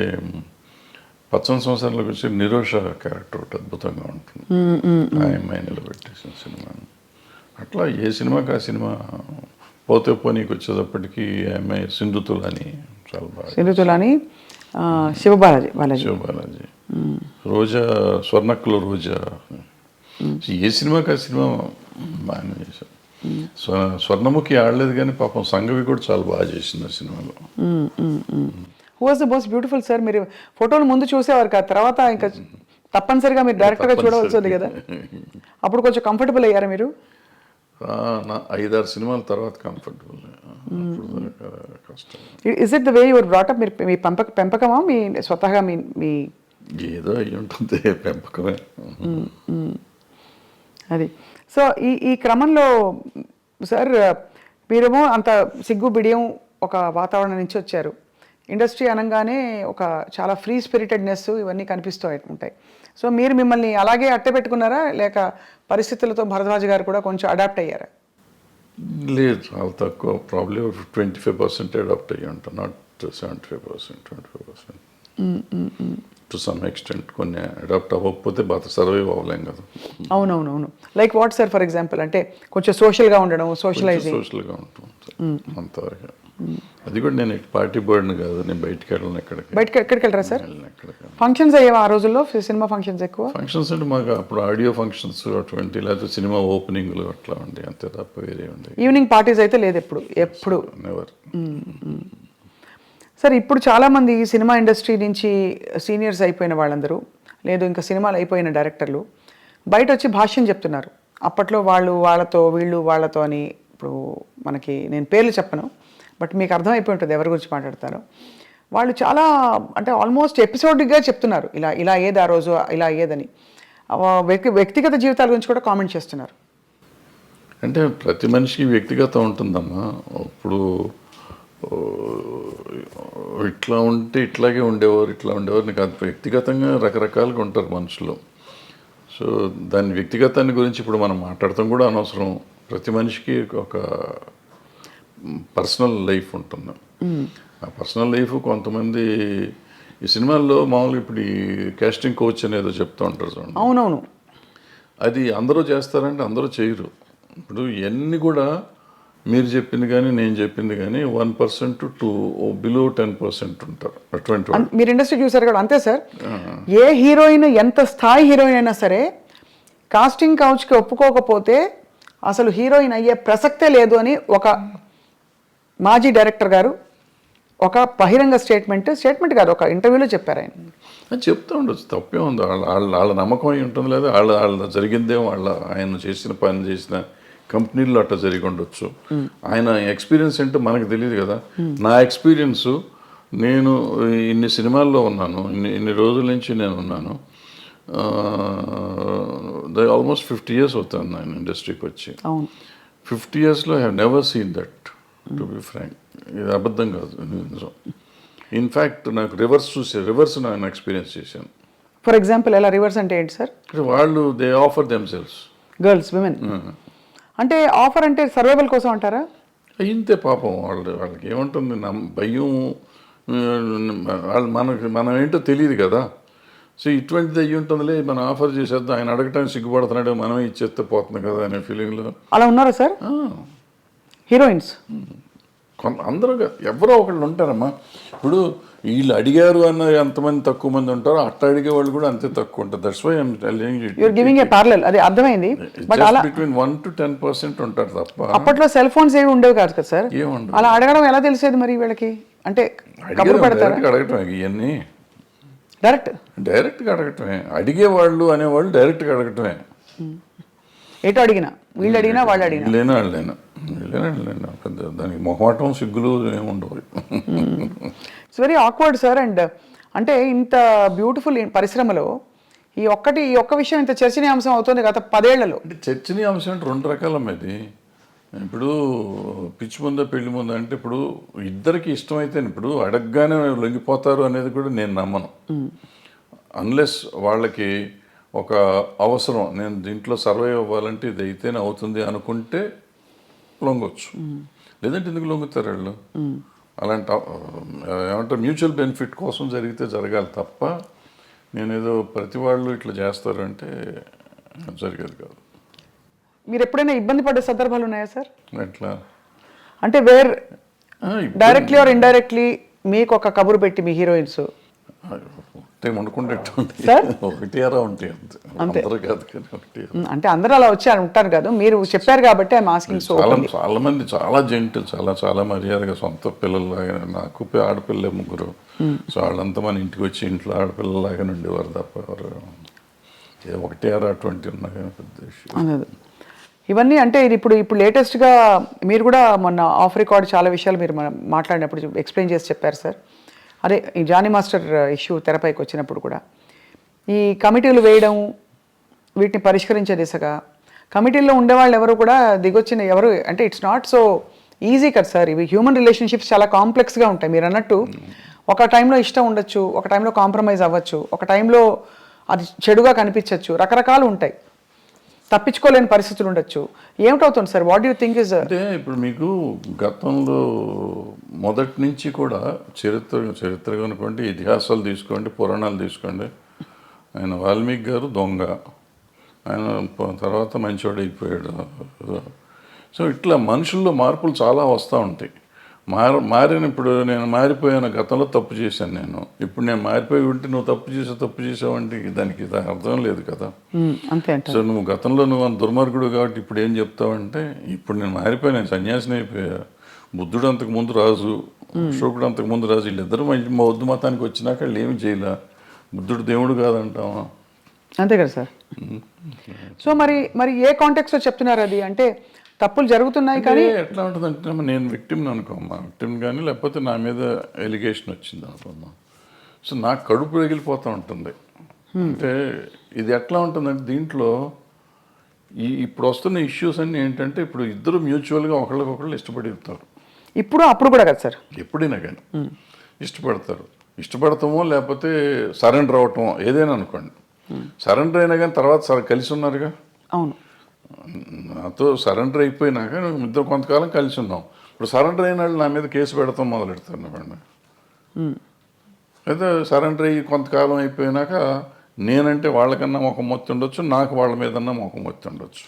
పచ్చని సంవత్సరంలోకి వచ్చి నిరోష క్యారెక్టర్ ఒకటి అద్భుతంగా ఉంటుంది, ఆ అమ్మాయి నిలబెట్టేసిన సినిమా. అట్లా ఏ సినిమాకి ఆ సినిమా. పోతే పోనీకి వచ్చేటప్పటికి ఆ అమ్మాయి సింధుతులని చాలా బాగా. సింధుతులని, శివబాలాజీ, రోజా, స్వర్ణక్లో రోజా. ఏ సినిమాకి ఆ సినిమా బాగానే చేశారు. స్వర్ణముఖి ఆడలేదు కానీ పాపం సంగవి కూడా చాలా బాగా చేసింది ఆ సినిమాలో. Who was the most beautiful sir? మీరు ఫోటోలు ముందు చూసేవారు కదా, తర్వాత ఇంకా తప్పనిసరిగా మీరు డైరెక్ట్గా చూడవలసింది కదా, అప్పుడు కొంచెం కంఫర్టబుల్ అయ్యారా మీరు? 5-6 సినిమాల తర్వాత కంఫర్టబుల్. కష్టం. Is it the way your brought up? మీరు మీ పెంపకమా మీ స్వతహాగా మీ ఏదో అయ్యి ఉంటుంది, పెంపకమే అది. సో ఈ క్రమంలో సార్ మీరేమో అంత సిగ్గు బిడియం ఒక వాతావరణం నుంచి వచ్చారు. ఇండస్ట్రీ అనగానే ఒక చాలా ఫ్రీ స్పిరిటెడ్నెస్ ఇవన్నీ కనిపిస్తూ ఉంటాయి. సో మీరు మిమ్మల్ని అలాగే అట్టే పెట్టుకున్నారా, లేక పరిస్థితులతో భరద్వాజ్ గారు కూడా కొంచెం అడాప్ట్ అయ్యారా? లేదు, చాలా తక్కువ. ప్రాబ్లీ 25% అడాప్ట్ అయ్యి ఉంటాను, నాట్ 75%, 25%. టు సమ్ ఎక్స్టెంట్ కొన్ని అడాప్ట్ అవ్వకపోతే బాగా సర్వైవ్ అవ్వలేం కదా. అవునవునవును. Like what sir? For example అంటే కొంచెం సోషల్గా ఉండడం, సోషల్గా ఉంటుంది అంతవరకు. అది కూడా నేను పార్టీ బర్డ్ కాదు, నేను బయటికి వెళ్ళను. ఎక్కడికి వెళ్ళరా సార్? ఫంక్షన్స్ అయ్యేవా ఆ రోజుల్లో? సినిమా ఫంక్షన్స్ ఎక్కువ? ఫంక్షన్స్ అంటే మాకు అప్పుడు ఆడియో ఫంక్షన్స్ అటువంటి, లేకపోతే సినిమా ఓపెనింగ్లు అట్లా ఉండే, అంతే తప్ప వేరే ఉండే. ఈవినింగ్ పార్టీస్ అయితే లేదు ఎప్పుడు? నెవర్. సార్ ఇప్పుడు చాలామంది సినిమా ఇండస్ట్రీ నుంచి సీనియర్స్ అయిపోయిన వాళ్ళందరూ, లేదు ఇంకా సినిమాలు అయిపోయిన డైరెక్టర్లు బయట వచ్చి భాష్యం చెప్తున్నారు. అప్పట్లో వాళ్ళతో వీళ్ళు వాళ్ళతో అని. ఇప్పుడు మనకి నేను పేర్లు చెప్పను, బట్ మీకు అర్థమైపోయి ఉంటుంది ఎవరి గురించి మాట్లాడతారో. వాళ్ళు చాలా అంటే ఆల్మోస్ట్ ఎపిసోడిక్గా చెప్తున్నారు, ఇలా అయ్యేది ఆ రోజు, ఇలా అయ్యేదని. వ్యక్తిగత జీవితాల గురించి కూడా కామెంట్ చేస్తున్నారు. అంటే ప్రతి మనిషికి వ్యక్తిగతం ఉంటుందమ్మా. ఇప్పుడు ఓ, ఇట్లా ఉంటే ఇట్లాగే ఉండేవారు, ఇట్లా ఉండేవారు నీకు అది వ్యక్తిగతంగా రకరకాలుగా ఉంటారు మనుషులు. సో దాని వ్యక్తిగతాన్ని గురించి ఇప్పుడు మనం మాట్లాడటం కూడా అనవసరం. ప్రతి మనిషికి ఒక పర్సనల్ లైఫ్ ఉంటుంది. ఆ పర్సనల్ లైఫ్ కొంతమంది ఈ సినిమాల్లో మామూలుగా ఇప్పుడు ఈ కాస్టింగ్ కోచ్ అనేదో చెప్తూ ఉంటారు చూడండి. అవునవును. అది అందరూ చేస్తారంటే అందరూ చేయరు. ఇప్పుడు ఇవన్నీ కూడా మీరు చెప్పింది కానీ నేను చెప్పింది కానీ 1% టు బిలో 10% ఉంటారు అటువంటి వాళ్ళు. మీరు ఇండస్ట్రీ చూసారు కదా, అంతే సార్. ఏ హీరోయిన్ ఎంత స్థాయి హీరోయిన్ అయినా సరే కాస్టింగ్ కౌచ్కి ఒప్పుకోకపోతే అసలు హీరోయిన్ అయ్యే ప్రసక్తే లేదు అని ఒక మాజీ డైరెక్టర్ గారు ఒక బహిరంగ స్టేట్మెంట్ కాదు, ఒక ఇంటర్వ్యూలో చెప్పారు ఆయన. అది చెప్తూ ఉండొచ్చు, తప్పే ఉంది. వాళ్ళ నమ్మకం అయి ఉంటుంది, లేదా వాళ్ళ జరిగిందే ఆయన చేసిన పని చేసిన కంపెనీల్లో అట్లా జరిగి ఉండొచ్చు. ఆయన ఎక్స్పీరియన్స్ ఏంటో మనకు తెలియదు కదా. నా ఎక్స్పీరియన్స్, నేను ఇన్ని సినిమాల్లో ఉన్నాను, ఇన్ని రోజుల నుంచి నేను ఉన్నాను. ఆల్మోస్ట్ 50 years అవుతాను నేను ఇండస్ట్రీకి వచ్చి. 50 yearsలో I have never seen that, to be frank. ఇది అబద్ధం కాదు, నిజం. ఇన్ఫ్యాక్ట్ నాకు రివర్స్ నేను ఎక్స్పీరియన్స్ చేశాను. ఫర్ ఎగ్జాంపుల్ ఎలా రివర్స్ అంటే ఏంటి సార్? వాళ్ళు they offer themselves, girls, women. అంటే ఆఫర్ అంటే సర్వైవల్ కోసం అంటారా? ఇంతే పాపం. వాళ్ళకి ఏముంటుంది, భయం. మనం ఏంటో తెలియదు కదా. సో ఇటువంటిది అయ్యి ఉంటుందిలే, మనం ఆఫర్ చేసేద్దాం, ఆయన అడగటానికి సిగ్గుపడుతున్నాడు, మనమే ఇచ్చేస్తే పోతుంది కదా అనే ఫీలింగ్లో. అలా ఉన్నారా సార్ హీరోయిన్స్? అందరూ ఎవరో ఒకళ్ళు ఉంటారమ్మా. ఇప్పుడు వీళ్ళు అడిగారు అన్న ఎంతమంది తక్కువ మంది ఉంటారో అట్లా అడిగే వాళ్ళు కూడా అంతే తక్కువ ఉంటారు. That's why I'm telling you. You're giving a parallel, అది అర్థమైంది. బట్ అలా బిట్వీన్ 1 to 10% ఉంటారు తప్ప. అప్పట్లో సెల్ ఫోన్స్ ఏవి ఉండేవి కాదు కదా సార్. ఏముండదు. అలా అడగడం ఎలా తెలిసేది మరి వీళ్ళకి? అంటే కబురు పెడతారా? అడగటం ఇవన్నీ డైరెక్ట్గా అడగటమే. అడిగేవాళ్ళు అనేవాళ్ళు డైరెక్ట్గా అడగటమే. ఎటు అడిగినా, వీళ్ళు అడిగినా వాళ్ళు అడిగినా, వాళ్ళైనా పెద్ద దానికి మొహమాటం సిగ్గులు ఏముండవు. It's very awkward sir. And అంటే ఇంత బ్యూటిఫుల్ పరిశ్రమలో ఈ ఒక్క విషయం ఇంత చర్చనీయాంశం అవుతుంది గత 10 ఏళ్లలో. అంటే చర్చనీయాంశం అంటే 2 రకాలమ్మది. ఇప్పుడు పిచ్చి ముందా పెళ్లి ముందా అంటే ఇప్పుడు ఇద్దరికి ఇష్టమైతే ఇప్పుడు అడగగానే లొంగిపోతారు అనేది కూడా నేను నమ్మను. అన్లెస్ వాళ్ళకి ఒక అవసరం, నేను దీంట్లో సర్వైవ్ అవ్వాలంటే ఇది అయితేనే అవుతుంది అనుకుంటే లొంగొచ్చు. లేదంటే ఎందుకు లొంగుతారు వాళ్ళు? అలాంటి ఏమంటారు, మ్యూచువల్ బెనిఫిట్ కోసం జరిగితే జరగాలి తప్ప నేనేదో ప్రతి వాళ్ళు ఇట్లా చేస్తారు అంటే జరిగేది కాదు. మీరు ఎప్పుడైనా ఇబ్బంది పడ్డ సందర్భాలు ఉన్నాయా సార్? ఎట్లా అంటే వేర్ డైరెక్ట్లీ ఆర్ ఇండైరెక్ట్లీ మీకు ఒక కబురు పెట్టి మీ హీరోయిన్స్ అనుకుంటే ఒకటి అరా ఉంటాయి అంతే కాదు కానీ ఒకటి. అంటే అందరూ అలా వచ్చి ఉంటారు కదా, మీరు చెప్పారు కాబట్టి ఐఎమ్ ఆస్కింగ్. సో చాలా మంది చాలా జెంటిల్, చాలా మర్యాదగా సొంత పిల్లల్లాగా. నాకు ఆడపిల్లలే 3. సో వాళ్ళంతా మన ఇంటికి వచ్చి ఇంట్లో ఆడపిల్లలాగానే ఉండేవారు తప్ప ఎవరు ఒకటి అరా 20 ఉన్నా కానీ పెద్ద విషయం. ఇవన్నీ అంటే ఇది ఇప్పుడు లేటెస్ట్గా మీరు కూడా మొన్న ఆఫ్ రికార్డ్ చాలా విషయాలు మీరు మాట్లాడినప్పుడు ఎక్స్ప్లెయిన్ చేసి చెప్పారు సార్. అదే ఈ జానీ మాస్టర్ ఇష్యూ తెరపైకి వచ్చినప్పుడు కూడా ఈ కమిటీలు వేయడం, వీటిని పరిష్కరించే దిశగా కమిటీల్లో ఉండేవాళ్ళు ఎవరు కూడా దిగొచ్చిన ఎవరు అంటే ఇట్స్ నాట్ సో ఈజీ కదా సార్. ఇవి హ్యూమన్ రిలేషన్షిప్స్ చాలా కాంప్లెక్స్గా ఉంటాయి. మీరు అన్నట్టు ఒక టైంలో ఇష్టం ఉండొచ్చు, ఒక టైంలో కాంప్రమైజ్ అవ్వచ్చు, ఒక టైంలో అది చెడుగా కనిపించవచ్చు, రకరకాలు ఉంటాయి, తప్పించుకోలేని పరిస్థితులు ఉండొచ్చు. ఏమిటవుతుంది sir? What you think is? అంటే ఇప్పుడు మీకు గతంలో మొదటి నుంచి కూడా చరిత్ర కనుకోండి, ఇతిహాసాలు తీసుకోండి, పురాణాలు తీసుకోండి. ఆయన వాల్మీకి గారు దొంగ, ఆయన తర్వాత మంచివాడు అయిపోయాడు. సో ఇట్లా మనుషుల్లో మార్పులు చాలా వస్తూ ఉంటాయి. మారిన ఇప్పుడు నేను మారిపోయాను, గతంలో తప్పు చేశాను నేను, ఇప్పుడు నేను మారిపోయి ఉంటే నువ్వు తప్పు చేసావంటే దానికి అర్థం లేదు కదా. సో నువ్వు గతంలో నువ్వు దుర్మార్గుడు కాబట్టి ఇప్పుడు ఏం చెప్తావంటే ఇప్పుడు నేను మారిపోయాను, నేను సన్యాసిని అయిపోయా. బుద్ధుడు అంతకు ముందు రాజు, అశోకుడు అంతకు ముందు రాజు, వీళ్ళిద్దరూ బౌద్ధ మతానికి వచ్చినాక వాళ్ళు ఏమి చేయలే. బుద్ధుడు దేవుడు కాదంటావా? అంతే కదా సార్. సో మరి ఏ కాంటెక్స్లో చెప్తున్నారు అది? అంటే తప్పులు జరుగుతున్నాయి కానీ ఎట్లా ఉంటుందంటే నేను విక్టిమ్ని అనుకోమ్మా, విక్టిమ్ కానీ లేకపోతే నా మీద ఎలిగేషన్ వచ్చింది అనుకోమ్మా. సో నాకు కడుపు రగిలిపోతూ ఉంటుంది. అంటే ఇది ఎట్లా ఉంటుందంటే దీంట్లో ఇప్పుడు వస్తున్న ఇష్యూస్ అన్నీ ఏంటంటే ఇప్పుడు ఇద్దరు మ్యూచువల్గా ఒకళ్ళకొకళ్ళు ఇష్టపడతారు. ఇప్పుడు అప్పుడు కూడా కదా సార్? ఎప్పుడైనా కానీ ఇష్టపడతారు. ఇష్టపడతామో లేకపోతే సరెండర్ అవటమో ఏదైనా అనుకోండి. సరెండర్ అయినా కానీ తర్వాత కలిసి ఉన్నారుగా. అవును. నాతో సరెండర్ అయిపోయినాక ఇద్దరు కొంతకాలం కలిసి ఉన్నాం. ఇప్పుడు సరెండర్ అయిన వాళ్ళు నా మీద కేసు పెడతాం మొదలెడతారు అన్నమాట. అయితే సరెండర్ అయ్యి కొంతకాలం అయిపోయినాక నేనంటే వాళ్ళకన్నా మొఖం మొత్తి ఉండొచ్చు, నాకు వాళ్ళ మీదన్నా మొఖం మొత్తి ఉండొచ్చు.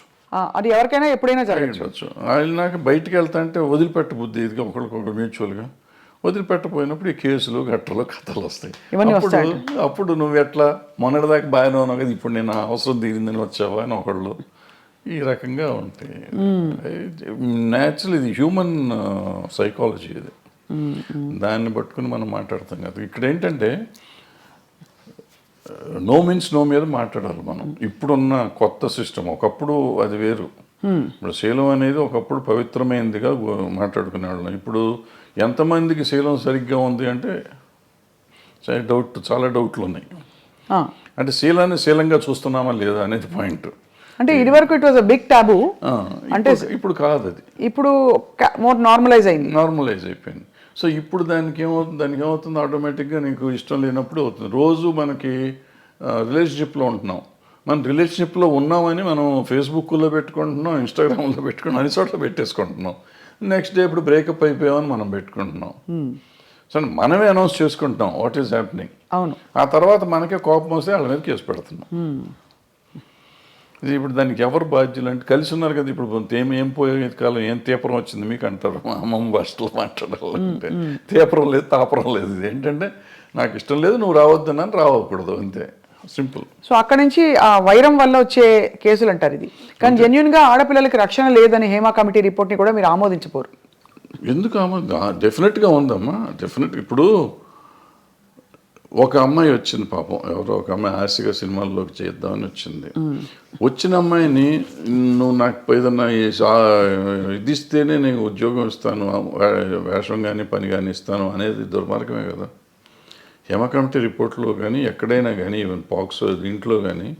అది ఎవరికైనా ఎప్పుడైనా జరగచ్చు. వాళ్ళు నాకు బయటికి వెళ్తా అంటే వదిలిపెట్ట బుద్ధి ఇదిగా ఒకరికొకరు మ్యూచువల్గా వదిలిపెట్టపోయినప్పుడు ఈ కేసులు గట్టలు కథలు వస్తాయి. అప్పుడు నువ్వు ఎట్లా మొన్నటిదాకా బాగానే ఉన్నావు కదా, ఇప్పుడు నేను అవసరం తీరిందని వచ్చావా అని ఒకళ్ళు ఈ రకంగా ఉంటాయి. న్యాచురల్ ఇది హ్యూమన్ సైకాలజీ ఇది. దాన్ని పట్టుకుని మనం మాట్లాడతాం కదా. ఇక్కడ ఏంటంటే నో మీన్స్ నో మీద మాట్లాడాలి మనం. ఇప్పుడున్న కొత్త సిస్టమ్ ఒకప్పుడు అది వేరు. ఇప్పుడు శీలం అనేది ఒకప్పుడు పవిత్రమైనదిగా మాట్లాడుకునేవాళ్ళం. ఇప్పుడు ఎంతమందికి శీలం సరిగ్గా ఉంది అంటే చాలా డౌట్లు ఉన్నాయి. అంటే శీలాన్ని శీలంగా చూస్తున్నామా లేదా అనేది పాయింట్. అంటే ఇది వరకు ఇట్ వాజ్ అ బిగ్ టాబు. అంటే ఇప్పుడు కాదు, అది ఇప్పుడు మోర్ నార్మలైజ్ అయిపోయింది. సో ఇప్పుడు దానికి ఏమవుతుంది ఆటోమేటిక్గా నీకు ఇష్టం లేనప్పుడు అవుతుంది. రోజు మనకి రిలేషన్షిప్లో ఉంటున్నాం, మనం రిలేషన్షిప్లో ఉన్నామని మనం ఫేస్బుక్లో పెట్టుకుంటున్నాం, ఇన్స్టాగ్రామ్లో పెట్టుకుంటున్నాం, అన్ని చోట్ల పెట్టేసుకుంటున్నాం. నెక్స్ట్ డే ఇప్పుడు బ్రేకప్ అయిపోయామని మనం పెట్టుకుంటున్నాం. సో మనమే అనౌన్స్ చేసుకుంటున్నాం వాట్ ఈస్ హ్యాపెనింగ్. అవును. ఆ తర్వాత మనకే కోపం వస్తే వాళ్ళ మీద కేసు పెడుతున్నాం. ఇది ఇప్పుడు దానికి ఎవరు బాధ్యులు అంటే కలిసి ఉన్నారు కదా. ఇప్పుడు ఏం పోయే కాలం ఏం తీపరం వచ్చింది మీకు అంటారు మా అమ్మమ్మ భాషలో మాట్లాడాలంటే. తీపరం లేదు, తాపరం లేదు. ఇది ఏంటంటే నాకు ఇష్టం లేదు, నువ్వు రావద్దన్నాను, రావకూడదు, అంతే, సింపుల్. సో అక్కడ నుంచి ఆ వైరం వల్ల వచ్చే కేసులు అంటారు ఇది. కానీ జెన్యున్గా ఆడపిల్లలకి రక్షణ లేదని హేమా కమిటీ రిపోర్ట్ని కూడా మీరు ఆమోదించపోరు. ఎందుకు డెఫినెట్గా ఉందమ్మా, డెఫినెట్. ఇప్పుడు ఒక అమ్మాయి వచ్చింది పాపం, ఎవరో ఒక అమ్మాయి ఆశగా సినిమాల్లోకి చేద్దామని వచ్చింది. వచ్చిన అమ్మాయిని నువ్వు నాకు ఏదన్నా ఇది ఇస్తేనే నేను ఉద్యోగం ఇస్తాను, వేషం కానీ పని కానీ ఇస్తాను అనేది దుర్మార్గమే కదా. హేమ కమిటీ రిపోర్ట్లో కానీ ఎక్కడైనా కానీ ఈవెన్ పాక్స్ దీంట్లో కానీ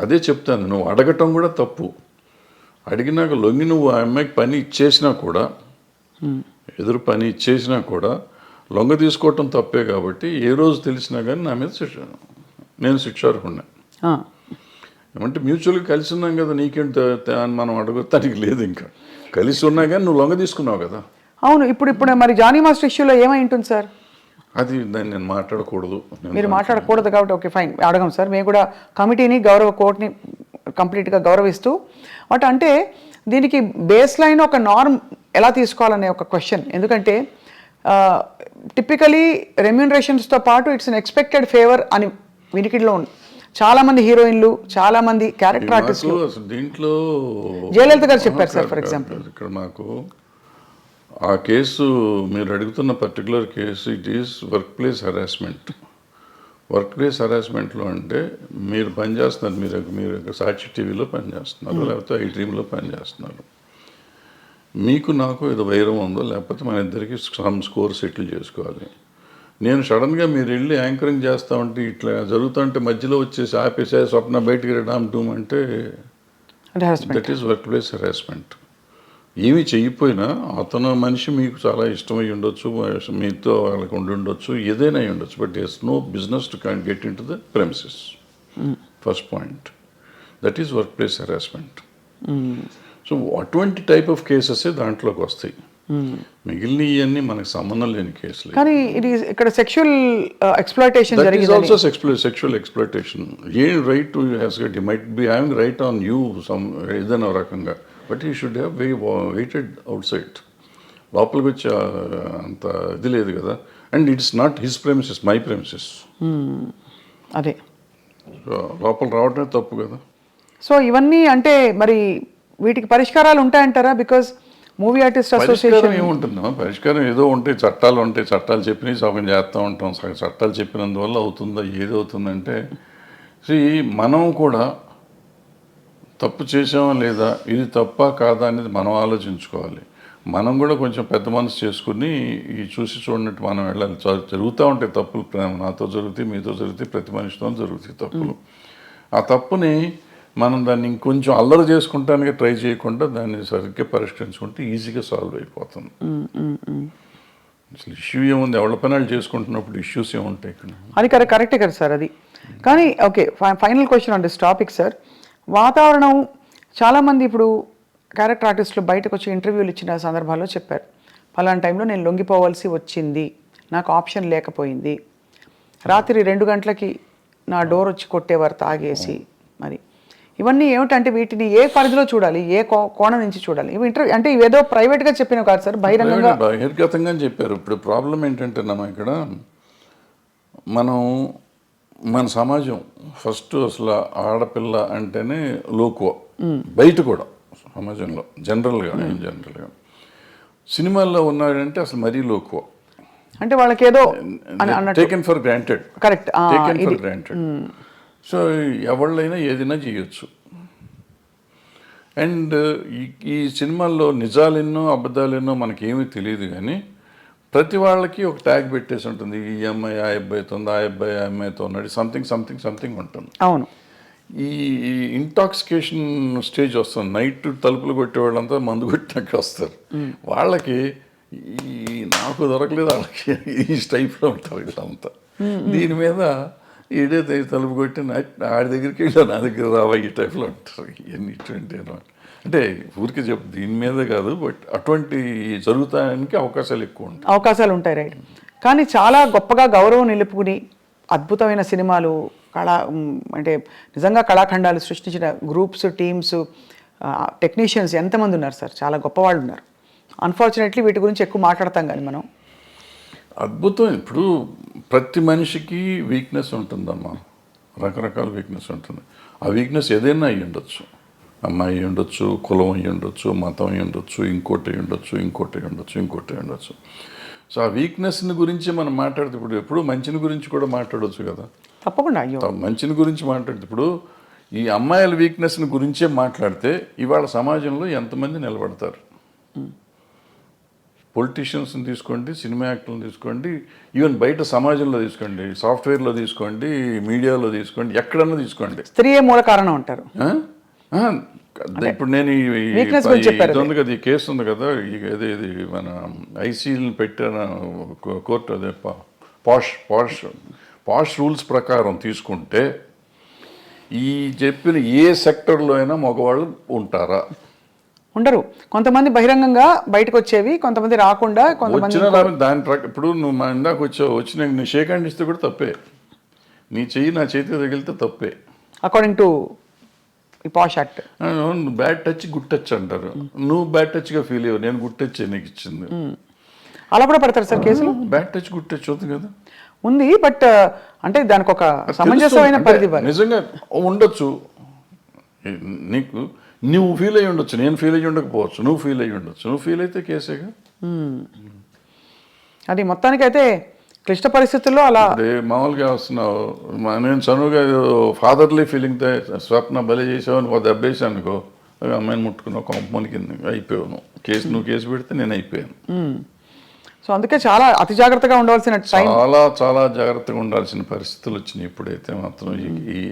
అదే చెప్తాను. నువ్వు అడగటం కూడా తప్పు. అడిగినాక లొంగి నువ్వు ఆ అమ్మాయికి పని ఇచ్చేసినా కూడా, ఎదురు పని ఇచ్చేసినా కూడా లొంగ తీసుకోవటం తప్పే. కాబట్టి ఏ రోజు తెలిసినా కానీ నా మీద నేను శిక్షార్హుడిని. ఏమంటే మ్యూచువల్గా కలిసి ఉన్నాం కదా, నీకేంటి అని మనం అడగటానికి లేదు. ఇంకా కలిసి ఉన్నా కానీ నువ్వు లొంగ తీసుకున్నావు కదా. అవును. ఇప్పుడు మరి జానీ మాస్టర్ ఇష్యూలో ఏమై ఉంటుంది సార్? అది దాన్ని నేను మాట్లాడకూడదు. మీరు మాట్లాడకూడదు కాబట్టి ఓకే ఫైన్, అడగం సార్. మేము కూడా కమిటీని కోర్టుని కంప్లీట్గా గౌరవిస్తూ అంటే దీనికి బేస్ లైన్ ఒక నార్మ్ ఎలా తీసుకోవాలనే ఒక క్వశ్చన్. ఎందుకంటే టిపికలీ రెమ్యూనరేషన్స్తో పాటు ఇట్స్ అన్ ఎక్స్పెక్టెడ్ ఫేవర్ అని వినికిడిలో ఉంది. చాలామంది హీరోయిన్లు, చాలామంది క్యారెక్టర్ ఆర్టిస్టులు దీంట్లో జయలలిత గారు చెప్పారు సార్. ఫర్ ఎగ్జాంపుల్ ఇక్కడ మాకు ఆ కేసు మీరు అడుగుతున్న particular case it is work place harassment. Workplace హెరాస్మెంట్లో అంటే మీరు పనిచేస్తున్నారు, మీరు సాక్షి టీవీలో పనిచేస్తున్నారు, లేకపోతే ఐ డ్రీమ్లో పనిచేస్తున్నారు. మీకు నాకు ఏదో వైరం ఉందో, లేకపోతే మన ఇద్దరికి సమ్ స్కోర్ సెటిల్ చేసుకోవాలి. నేను సడన్గా మీరు వెళ్ళి యాంకరింగ్ చేస్తా ఉంటే ఇట్లా జరుగుతుంటే మధ్యలో వచ్చేసి ఆపేసే స్వప్న బయటికి రామ్ టూమ్ అంటే that is work place harassment. ఏమీ చెయ్యిపోయినా అతను మనిషి మీకు చాలా ఇష్టమై ఉండొచ్చు, మీతో వాళ్ళకి ఉండొచ్చు, ఏదైనా అయి ఉండొచ్చు, but it's no business to can get in to the premises. First point, that is work place harassment. So అటువంటి టైప్ ఆఫ్ కేసెస్ దాంట్లోకి వస్తాయి. మిగిలిన ఇవన్నీ మనకు సంబంధం లేని కేసులు. కానీ ఇది ఇక్కడ సెక్షువల్ ఎక్స్‌ప్లాయిటేషన్ జరిగింది. That is also sexual exploitation. A right to has get, he might be having right on you some ఏదైనా రకంగా, but he should have weighted out side. లోపలికి వచ్చి అంత ఇది లేదు కదా. And it's not his premises, my premises. అదే లోపల రావడమే తప్పు కదా. సో ఇవన్నీ అంటే మరి వీటికి పరిష్కారాలు ఉంటాయంటారా? బికాజ్ మూవీ ఆర్టిస్ట్ అసోసియేషన్ ఏముంటుందా పరిష్కారం? ఏదో ఉంటాయి, చట్టాలు ఉంటాయి, చట్టాలు చెప్పినవి సగం చేస్తూ ఉంటాం. చట్టాలు చెప్పినందువల్ల అవుతుందా? ఏది అవుతుందంటే మనం కూడా తప్పు చేసామా లేదా, ఇది తప్ప కాదా అనేది మనం ఆలోచించుకోవాలి. మనం కూడా కొంచెం పెద్ద మనసు చేసుకుని ఈ చూసి చూడనట్టు మనం వెళ్ళాలి. జరుగుతూ ఉంటాయి తప్పులు, నాతో జరుగుతాయి, మీతో జరుగుతాయి, ప్రతి మనిషితో జరుగుతాయి తప్పులు. ఆ తప్పుని మనం దాన్ని ఇంకొంచెం అల్లరి చేసుకుంటానికి ట్రై చేయకుండా దాన్ని సరిగ్గా పరిష్కరించుకుంటే ఈజీగా సాల్వ్ అయిపోతుంది. అసలు ఇష్యూ ఏముంది, ఎవరి పనులు చేసుకుంటున్నప్పుడు ఇష్యూస్ ఏముంటాయి ఇక్కడ? అది కరెక్టే కదా సార్ అది. కానీ okay, final question on this topic sir. వాతావరణం చాలామంది ఇప్పుడు క్యారెక్టర్ ఆర్టిస్టులు బయటకు వచ్చి ఇంటర్వ్యూలు ఇచ్చిన సందర్భాల్లో చెప్పారు, ఫలానా టైంలో నేను లొంగిపోవాల్సి వచ్చింది, నాకు ఆప్షన్ లేకపోయింది, రాత్రి 2 గంటలకి నా డోర్ వచ్చి కొట్టేవారు తాగేసి. మరి ఇవన్నీ ఏమిటంటే వీటిని ఏ పరిధిలో చూడాలి, ఏ కోణం నుంచి చూడాలి? ఇవి ఇంటర్వ్యూ అంటే ఇవేదో ప్రైవేట్గా చెప్పినవి కాదు సార్, బహిర్గతంగా చెప్పారు. ఇప్పుడు ప్రాబ్లం ఏంటంటే ఇక్కడ మన సమాజం ఫస్ట్ అసలు ఆడపిల్ల అంటేనే లోకువ, బయట కూడా సమాజంలో జనరల్గా సినిమాల్లో ఉన్నాడంటే అసలు మరీ లోకువ, అంటే వాళ్ళకి ఏదో taken for granted. Correct, taken for granted. So ఎవళ్ళైనా ఏదైనా చేయొచ్చు. అండ్ ఈ సినిమాల్లో నిజాలెన్నో అబద్ధాలెన్నో మనకేమీ తెలియదు, కానీ ప్రతి వాళ్ళకి ఒక ట్యాగ్ పెట్టేసి ఉంటుంది, ఈ అమ్మాయి ఆ అబ్బాయితో ఉంది, ఆ అబ్బాయి ఆ అమ్మాయితో ఉన్నాడు, సంథింగ్ ఉంటుంది. అవును. ఈ ఇంటాక్సికేషన్ స్టేజ్ వస్తుంది, నైట్ తలుపులు కొట్టే వాళ్ళంతా మందు కొట్టినాక వస్తారు. వాళ్ళకి నాకు దొరకలేదు, వాళ్ళకి ఈ టైప్లో ఉంటారు వీళ్ళంతా. దీని మీద ఈడే తలుపు కొట్టి ఆడి దగ్గరికి వెళ్ళా, నా దగ్గర రావా, ఈ టైప్లో ఉంటారు. ఇవన్నీ ఇటువంటి అంటే ఊరికి చెప్పు, దీని మీదే కాదు, బట్ అటువంటి జరుగుతానికి అవకాశాలు ఉంటాయి. రైట్. కానీ చాలా గొప్పగా గౌరవం నిలుపుకుని అద్భుతమైన సినిమాలు, అంటే నిజంగా కళాఖండాలు సృష్టించిన గ్రూప్స్, టీమ్స్, టెక్నీషియన్స్ ఎంతమంది ఉన్నారు సార్, చాలా గొప్ప వాళ్ళు ఉన్నారు. అన్ఫార్చునేట్లీ వీటి గురించి ఎక్కువ మాట్లాడతాం కానీ మనం. అద్భుతం. ఇప్పుడు ప్రతి మనిషికి వీక్నెస్ ఉంటుందమ్మా, రకరకాల వీక్నెస్ ఉంటుంది. ఆ వీక్నెస్ ఏదైనా అయ్యి ఉండొచ్చు, అమ్మాయి అయ్యి ఉండొచ్చు, కులం అయ్యి ఉండొచ్చు, మతం అయ్యి ఉండొచ్చు, ఇంకోటి ఉండొచ్చు. సో ఆ వీక్నెస్ని గురించి మనం మాట్లాడితే ఎప్పుడు మంచిని గురించి కూడా మాట్లాడవచ్చు కదా. తప్పకుండా. మంచిని గురించి మాట్లాడితే ఇప్పుడు ఈ అమ్మాయిల వీక్నెస్ని గురించే మాట్లాడితే ఇవాళ సమాజంలో ఎంతమంది నిలబడతారు? పొలిటీషియన్స్ని తీసుకోండి, సినిమా యాక్టర్లను తీసుకోండి, ఈవెన్ బయట సమాజంలో తీసుకోండి, సాఫ్ట్వేర్లో తీసుకోండి, మీడియాలో తీసుకోండి, ఎక్కడన్నా తీసుకోండి, స్త్రీయే మూల కారణం అంటారు. ఇప్పుడు నేను ఇది ఉంది కదా, ఈ కేసు ఉంది కదా, ఇది మన ఐసీని పెట్టిన కోర్టు, అదే పాష్ రూల్స్ ప్రకారం తీసుకుంటే ఈ చెప్పిన ఏ సెక్టర్లో అయినా మగవాళ్ళు ఉంటారా? ఉండరు. కొంతమంది బహిరంగంగా బయటకు వచ్చేవి, కొంతమంది రాకుండా, కొంతమంది దాని ఇప్పుడు నువ్వు మా ఇందాక వచ్చి నీ షేక్ హ్యాండ్ ఇస్తే కూడా తప్పే, నీ చెయ్యి నా చేతికి తగిలితే తప్పే, according to posh act. Bad touch good touch అంటారు. నువ్వు బ్యాడ్ టచ్గా ఫీల్ అయ్యావు, నేను గుడ్ టచ్ నీకు ఇచ్చింది. అలా కూడా పడతారు సార్ కేసులు? బ్యాడ్ టచ్ గుడ్ టచ్ అవుతుంది కదా, ఉంది. బట్ అంటే దానికి ఒక సమంజసమైన పరిధి నిజంగా ఉండొచ్చు. నీకు నువ్వు ఫీల్ అయ్యి ఉండొచ్చు, నేను ఫీల్ అయ్యి ఉండకపోవచ్చు, నువ్వు ఫీల్ అయ్యి ఉండొచ్చు. నువ్వు ఫీల్ అయితే కేసేగా. అది మొత్తానికైతే క్లిష్ట పరిస్థితుల్లో అలా మామూలుగా వస్తున్నావు. నేను చనువుగా ఫాదర్లీ ఫీలింగ్తో స్వప్న బలి చేసావు, ఒక దెబ్బేసాను అనుకో, అమ్మాయిని ముట్టుకున్నావు, కొంపమని కింద అయిపోయావు. నువ్వు కేసు పెడితే నేను అయిపోయాను. సో అందుకే చాలా అతి జాగ్రత్తగా ఉండవలసిన చాలా జాగ్రత్తగా ఉండాల్సిన పరిస్థితులు వచ్చినాయి. ఇప్పుడైతే మాత్రం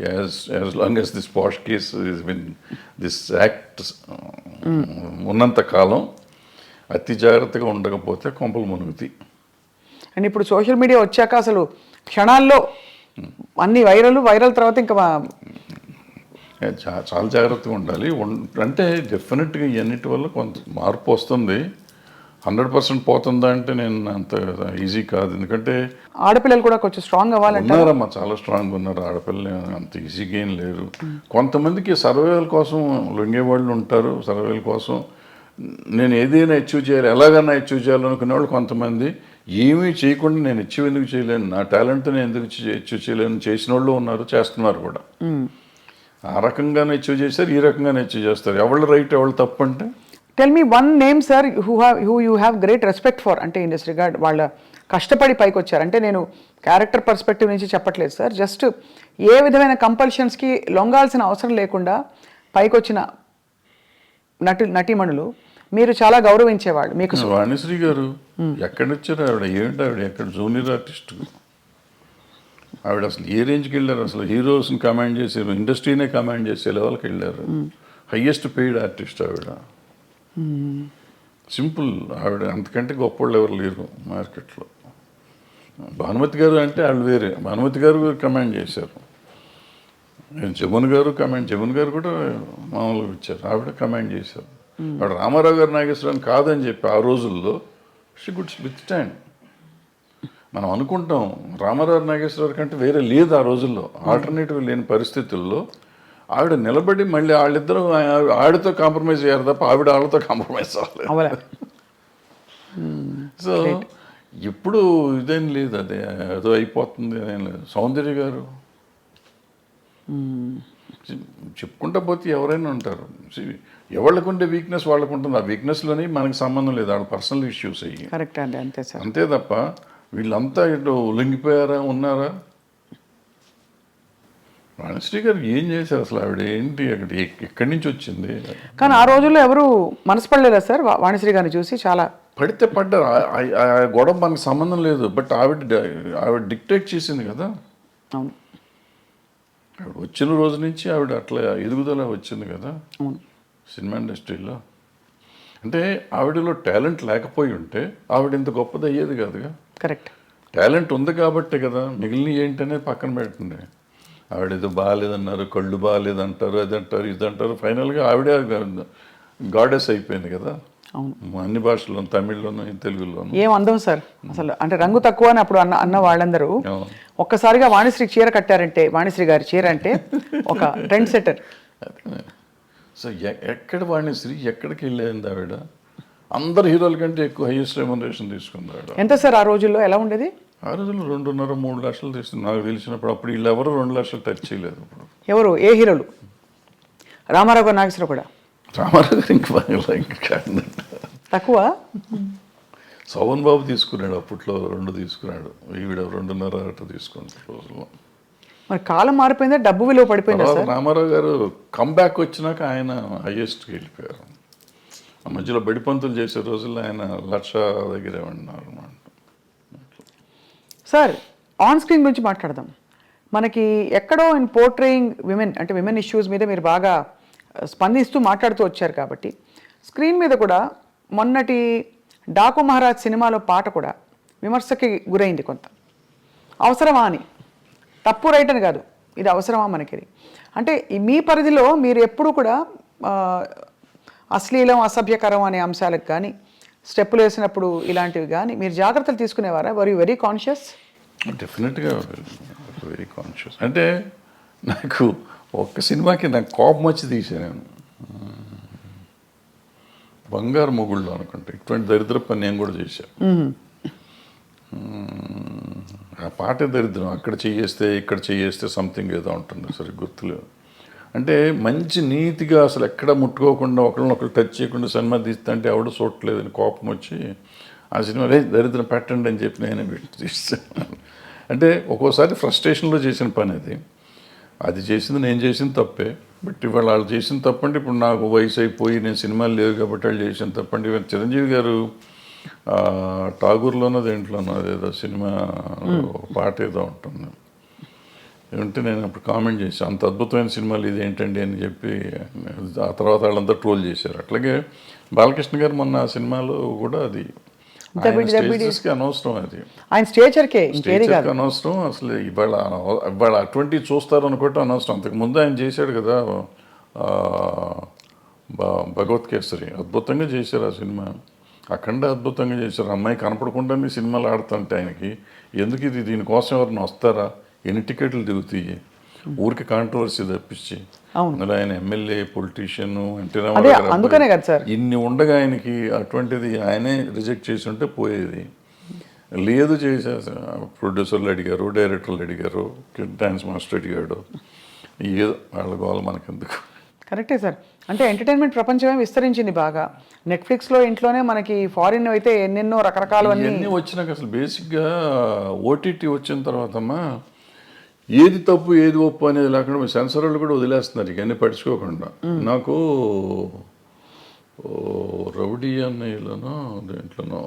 as long as this posh case this act ఉన్నంత కాలం అతి జాగ్రత్తగా ఉండకపోతే కొంపలు మునుగుతాయి. అండ్ ఇప్పుడు సోషల్ మీడియా వచ్చాక అసలు క్షణాల్లో అన్ని వైరల్ తర్వాత ఇంకా చాలా జాగ్రత్తగా ఉండాలి. అంటే డెఫినెట్గా ఇవన్నిటి వల్ల కొంత మార్పు వస్తుంది. 100% పోతుందా అంటే నేను అంత ఈజీ కాదు. ఎందుకంటే ఆడపిల్లలు కూడా కొంచెం స్ట్రాంగ్ అవ్వాలంటే ఉన్నారమ్మా, చాలా స్ట్రాంగ్ ఉన్నారు. ఆడపిల్లలు అంత ఈజీగా ఏం లేరు. కొంతమందికి సర్వైవల్ కోసం లొంగేవాళ్ళు ఉంటారు. సర్వైవల్ కోసం నేను ఏదైనా అచీవ్ చేయాలి, ఎలాగైనా అచీవ్ చేయాలనుకునే వాళ్ళు కొంతమంది, ఏమీ చేయకుండా నేను అచీవ్ ఎందుకు చేయలేను, నా టాలెంట్తో నేను ఎందుకు అచీవ్ చేయలేను చేసిన వాళ్ళు ఉన్నారు, చేస్తున్నారు కూడా. ఆ రకంగానే అచీవ్ చేస్తారు, ఈ రకంగానే అచీవ్ చేస్తారు. ఎవళ్ళు రైట్ ఎవళ్ళు తప్పు అంటే tell me one name sir who you have great respect for, అంటే ఇన్ దిస్ రిగార్డ్ వాళ్ళ కష్టపడి పైకి వచ్చారు. అంటే నేను క్యారెక్టర్ పర్స్పెక్టివ్ నుంచి చెప్పట్లేదు సార్, జస్ట్ ఏ విధమైన కంపల్షన్స్కి లొంగాల్సిన అవసరం లేకుండా పైకి వచ్చిన నటీమణులు మీరు చాలా గౌరవించేవాళ్ళు. మీకు వాణిశ్రీ గారు ఎక్కడొచ్చారు? ఆవిడ ఏమిటి, ఆవిడ ఎక్కడ జూనియర్ ఆర్టిస్ట్, ఆవిడ అసలు ఏ రేంజ్కి వెళ్ళారు, అసలు హీరోస్ని కమాండ్ చేసి ఇండస్ట్రీనే కమాండ్ చేసే లెవెల్కి వెళ్ళారు. హయ్యెస్ట్ పెయిడ్ ఆర్టిస్ట్ ఆవిడ. సింపుల్, ఆవిడ అంతకంటే గొప్పవాళ్ళు ఎవరు లేరు మార్కెట్లో. భానుమతి గారు అంటే వాళ్ళు వేరే, భానుమతి గారు కమాండ్ చేశారు. జమున్ గారు కమాండ్, జమున్ గారు కూడా మామూలుగా వచ్చారు, ఆవిడ కమాండ్ చేశారు. ఆవిడ రామారావు గారు నాగేశ్వరరావు కాదని చెప్పి ఆ రోజుల్లో షీ గుడ్ విత్ స్టాండ్. మనం అనుకుంటాం రామారావు నాగేశ్వరరావు కంటే వేరే లేదు ఆ రోజుల్లో, ఆల్టర్నేటివ్ లేని పరిస్థితుల్లో ఆవిడ నిలబడి మళ్ళీ వాళ్ళిద్దరూ ఆవిడతో కాంప్రమైజ్ అయ్యారు తప్ప ఆవిడ వాళ్ళతో కాంప్రమైజ్ అవ్వలేదు. సో ఇప్పుడు ఇదేం లేదు, అదే ఏదో అయిపోతుంది అదేం లేదు. సౌందర్య గారు చెప్పుకుంటా పోతే ఎవరైనా ఉంటారు, ఎవరికి ఉండే వీక్నెస్ వాళ్ళకు ఉంటుంది. ఆ వీక్నెస్లోని మనకి సంబంధం లేదు, వాళ్ళ పర్సనల్ ఇష్యూస్ అయ్యి. కరెక్ట్ అండి, అంతే సార్. అంతే తప్ప వీళ్ళంతా ఇటు లొంగిపోయారా ఉన్నారా? వాణిశ్రీ గారు ఏం చేశారు అసలు? ఆవిడ ఏంటి, అక్కడ ఎక్కడి నుంచి వచ్చింది? కానీ ఆ రోజుల్లో ఎవరు మనసు పడలేదా సార్ వాణిశ్రీ గారిని చూసి? చాలా పడితే పడ్డారు, ఆ గొడవ మనకు సంబంధం లేదు. బట్ ఆవిడ డిక్టేట్ చేసింది కదా. అవును, ఆవిడ వచ్చిన రోజు నుంచి ఆవిడ అట్లా ఎదుగుదల వచ్చింది కదా అవును. సినిమా ఇండస్ట్రీలో. అంటే ఆవిడలో టాలెంట్ లేకపోయి ఉంటే ఆవిడ ఇంత గొప్పది అయ్యేది కాదుగా. కరెక్ట్. టాలెంట్ ఉంది కాబట్టే కదా మిగిలిన ఏంటనే పక్కన పెట్టండి. ఆవిడ ఏదో బాగాలేదన్నారు, కళ్ళు బాగాలేదంటారు, అది అంటారు, ఇది అంటారు. ఫైనల్గా ఆవిడే గాడెస్ అయిపోయింది కదా. అవును, అన్ని భాషల్లోనూ, తమిళ్లోనూ, తెలుగులోనూ. ఏం అందం సార్ అసలు. అంటే రంగు తక్కువ అని అప్పుడు అన్న వాళ్ళందరూ ఒక్కసారిగా వాణిశ్రీ చీర కట్టారంటే, వాణిశ్రీ గారి చీర అంటే ఒక ట్రెండ్ సెటర్. సో ఎక్కడ వాణిశ్రీ ఎక్కడికి వెళ్ళేది ఆవిడ? అందరు హీరోల కంటే ఎక్కువ హైయెస్ట్ రెమ్యునరేషన్ తీసుకుంది ఆవిడ. ఎంత సార్ ఆ రోజుల్లో? ఎలా ఉండేది ఆ రోజుల్లో 2.5-3 లక్షలు తీసుకుంది నాకు తెలిసినప్పుడు. అప్పుడు వీళ్ళు ఎవరు 2 లక్షలు టచ్ చేయలేదు. అప్పుడు ఎవరు, ఏ హీరోలు? రామారావు గారు, నాగేశ్వరరావు కూడా? రామారావు గారు ఇంకా తక్కువ. శోభన్ బాబు తీసుకున్నాడు అప్పట్లో, 2 తీసుకున్నాడు. ఈవిడ 2.5 తీసుకుంది రోజుల్లో. మరి కాలం మారిపోయిందా, డబ్బు విలువ పడిపోయిందా సార్? రామారావు గారు కంబ్యాక్ వచ్చినాక ఆయన హైయెస్ట్కి వెళ్ళిపోయారు. ఆ మధ్యలో బడిపంతులు చేసే రోజుల్లో ఆయన 1,00,000 దగ్గరే ఉన్నారు అన్నమాట. సార్ ఆన్ స్క్రీన్ గురించి మాట్లాడదాం. మనకి ఎక్కడో ఇన్ పోర్ట్రేయింగ్ విమెన్, అంటే విమెన్ ఇష్యూస్ మీద మీరు బాగా స్పందిస్తూ మాట్లాడుతూ వచ్చారు కాబట్టి స్క్రీన్ మీద కూడా మొన్నటి డాకు మహారాజ్ సినిమాలో పాట కూడా విమర్శకి గురైంది కొంత. అవసరమా అని, తప్పు రైట్ అని కాదు, ఇది అవసరమా మనకి? అంటే మీ పరిధిలో మీరు ఎప్పుడు కూడా అశ్లీలం, అసభ్యకరం అనే అంశాలకు కానీ, స్టెప్పులు వేసినప్పుడు ఇలాంటివి కానీ మీరు జాగ్రత్తలు తీసుకునేవారా? Were you very conscious? డెఫినెట్గా వెరీ కాన్షియస్. అంటే నాకు ఒక్క సినిమాకి నాకు కోపం వచ్చి తీసాను. బంగారు మొగుళ్ళు అనుకుంటా. ఇటువంటి దరిద్ర పని నేను కూడా చేశాను. ఆ పాటే దరిద్రం. అక్కడ చేయేస్తే ఇక్కడ చేయేస్తే సంథింగ్ ఏదో ఉంటుంది, సరే గుర్తులేదు. అంటే మంచి నీతిగా అసలు ఎక్కడ ముట్టుకోకుండా ఒకళ్ళనొకళ్ళు టచ్ చేయకుండా సినిమా తీస్తే అంటే ఎవడు చూడలేదని కోపం వచ్చి ఆ సినిమా దరిద్రం పెట్టండి అని చెప్పి నేనే పెట్టి తీస్తాను. అంటే ఒక్కోసారి ఫ్రస్ట్రేషన్లో చేసిన పని అది చేసింది నేను చేసిన తప్పే. బట్ ఇవాళ వాళ్ళు చేసిన తప్పంటే ఇప్పుడు నాకు వయసు అయిపోయి నేను సినిమాలు లేవు కాబట్టి వాళ్ళు చేసిన తప్పండి. ఇవాళ చిరంజీవి గారు ఠాగూర్లోనో దేంట్లోనో అదేదో సినిమా పాట ఏదో ఉంటుంది ఏమంటే నేను అప్పుడు కామెంట్ చేశాను, అంత అద్భుతమైన సినిమాలు ఇది ఏంటండి అని చెప్పి. ఆ తర్వాత వాళ్ళంతా ట్రోల్ చేశారు. అట్లాగే బాలకృష్ణ గారు మొన్న ఆ సినిమాలో కూడా అది అనవసరం, అది ఆయన స్టేచర్కి అనవసరం. అసలు ఇవాళ అటువంటివి చూస్తారు అనుకోవటం అనవసరం. అంతకుముందు ఆయన చేశాడు కదా భగవత్ కేసరి, అద్భుతంగా చేశారు ఆ సినిమా. అఖండ అద్భుతంగా చేశారు. అమ్మాయి కనపడకుండానే సినిమాలు ఆడుతుంటే ఆయనకి ఎందుకు ఇది, దీనికోసం ఎవరిని వస్తారా? ఎన్ని టికెట్లు దిగుతాయి ఊరికి కాంట్రవర్సీ తప్పించి. అందులో ఆయన ఎమ్మెల్యే, పొలిటీషియన్, ఎన్టీ రామారావు గారు ఇన్ని ఉండగా ఆయనకి అటువంటిది ఆయనే రిజెక్ట్ చేసి ఉంటే పోయేది. లేదు చేసే ప్రొడ్యూసర్లు అడిగారు, డైరెక్టర్లు అడిగారు, డాన్స్ మాస్టర్ అడిగాడు, ఏదో వాళ్ళ గోల మనకెందుకు. కరెక్టే సార్. అంటే ఎంటర్టైన్మెంట్ ప్రపంచమే విస్తరించింది బాగా. నెట్ఫ్లిక్స్లో ఇంట్లోనే మనకి ఫారిన్ అయితే ఎన్నెన్నో రకరకాలు అన్నీ వచ్చినాక అసలు బేసిక్గా ఓటీటీ వచ్చిన తర్వాతమ్మా ఏది తప్పు ఏది ఒప్పు అనేది లేకుండా సెన్సర్ వాళ్ళు కూడా వదిలేస్తున్నారు ఇవన్నీ పట్టించుకోకుండా. నాకు రౌడీ అన్నయ్యలోనో దేంట్లోనో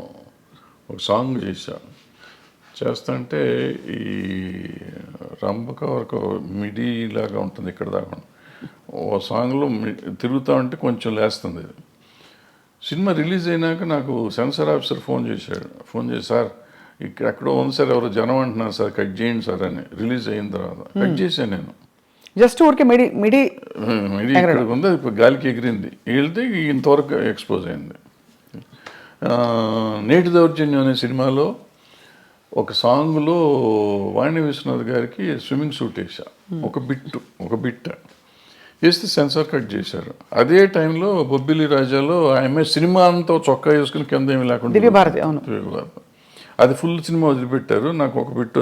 ఒక సాంగ్ చేస్తా అంటే ఈ రంభక వరకు మిడి లాగా ఉంటుంది ఇక్కడ దాకా. ఓ సాంగ్లో తిరుగుతా ఉంటే కొంచెం లేస్తుంది. సినిమా రిలీజ్ అయినాక నాకు సెన్సార్ ఆఫీసర్ ఫోన్ చేసి సార్ ఇక్కడ ఎక్కడో ఉంది సార్, ఎవరో జనం అంటున్నారు సార్, కట్ చేయండి సార్ అని. రిలీజ్ అయిన తర్వాత కట్ చేశాను నేను. జస్ట్ ఊరికే మిడి ఇక్కడ ఉంది, ఇప్పుడు గాలికి ఎగిరింది, వెళ్తే ఇంతవరకు ఎక్స్పోజ్ అయింది. నేటి దౌర్జన్యం అనే సినిమాలో ఒక సాంగ్లో వాణి విశ్వనాథ్ గారికి స్విమ్మింగ్ సూట్ వేసా, ఒక బిట్ వేస్తే సెన్సార్ కట్ చేశారు. అదే టైంలో బొబ్బిలి రాజాలో ఆమె సినిమా అంతా చొక్కా వేసుకుని కింద ఏమి లేకుండా దివ్యభారతి, అవును, అది ఫుల్ సినిమా వదిలిపెట్టారు. నాకు ఒక బిట్టు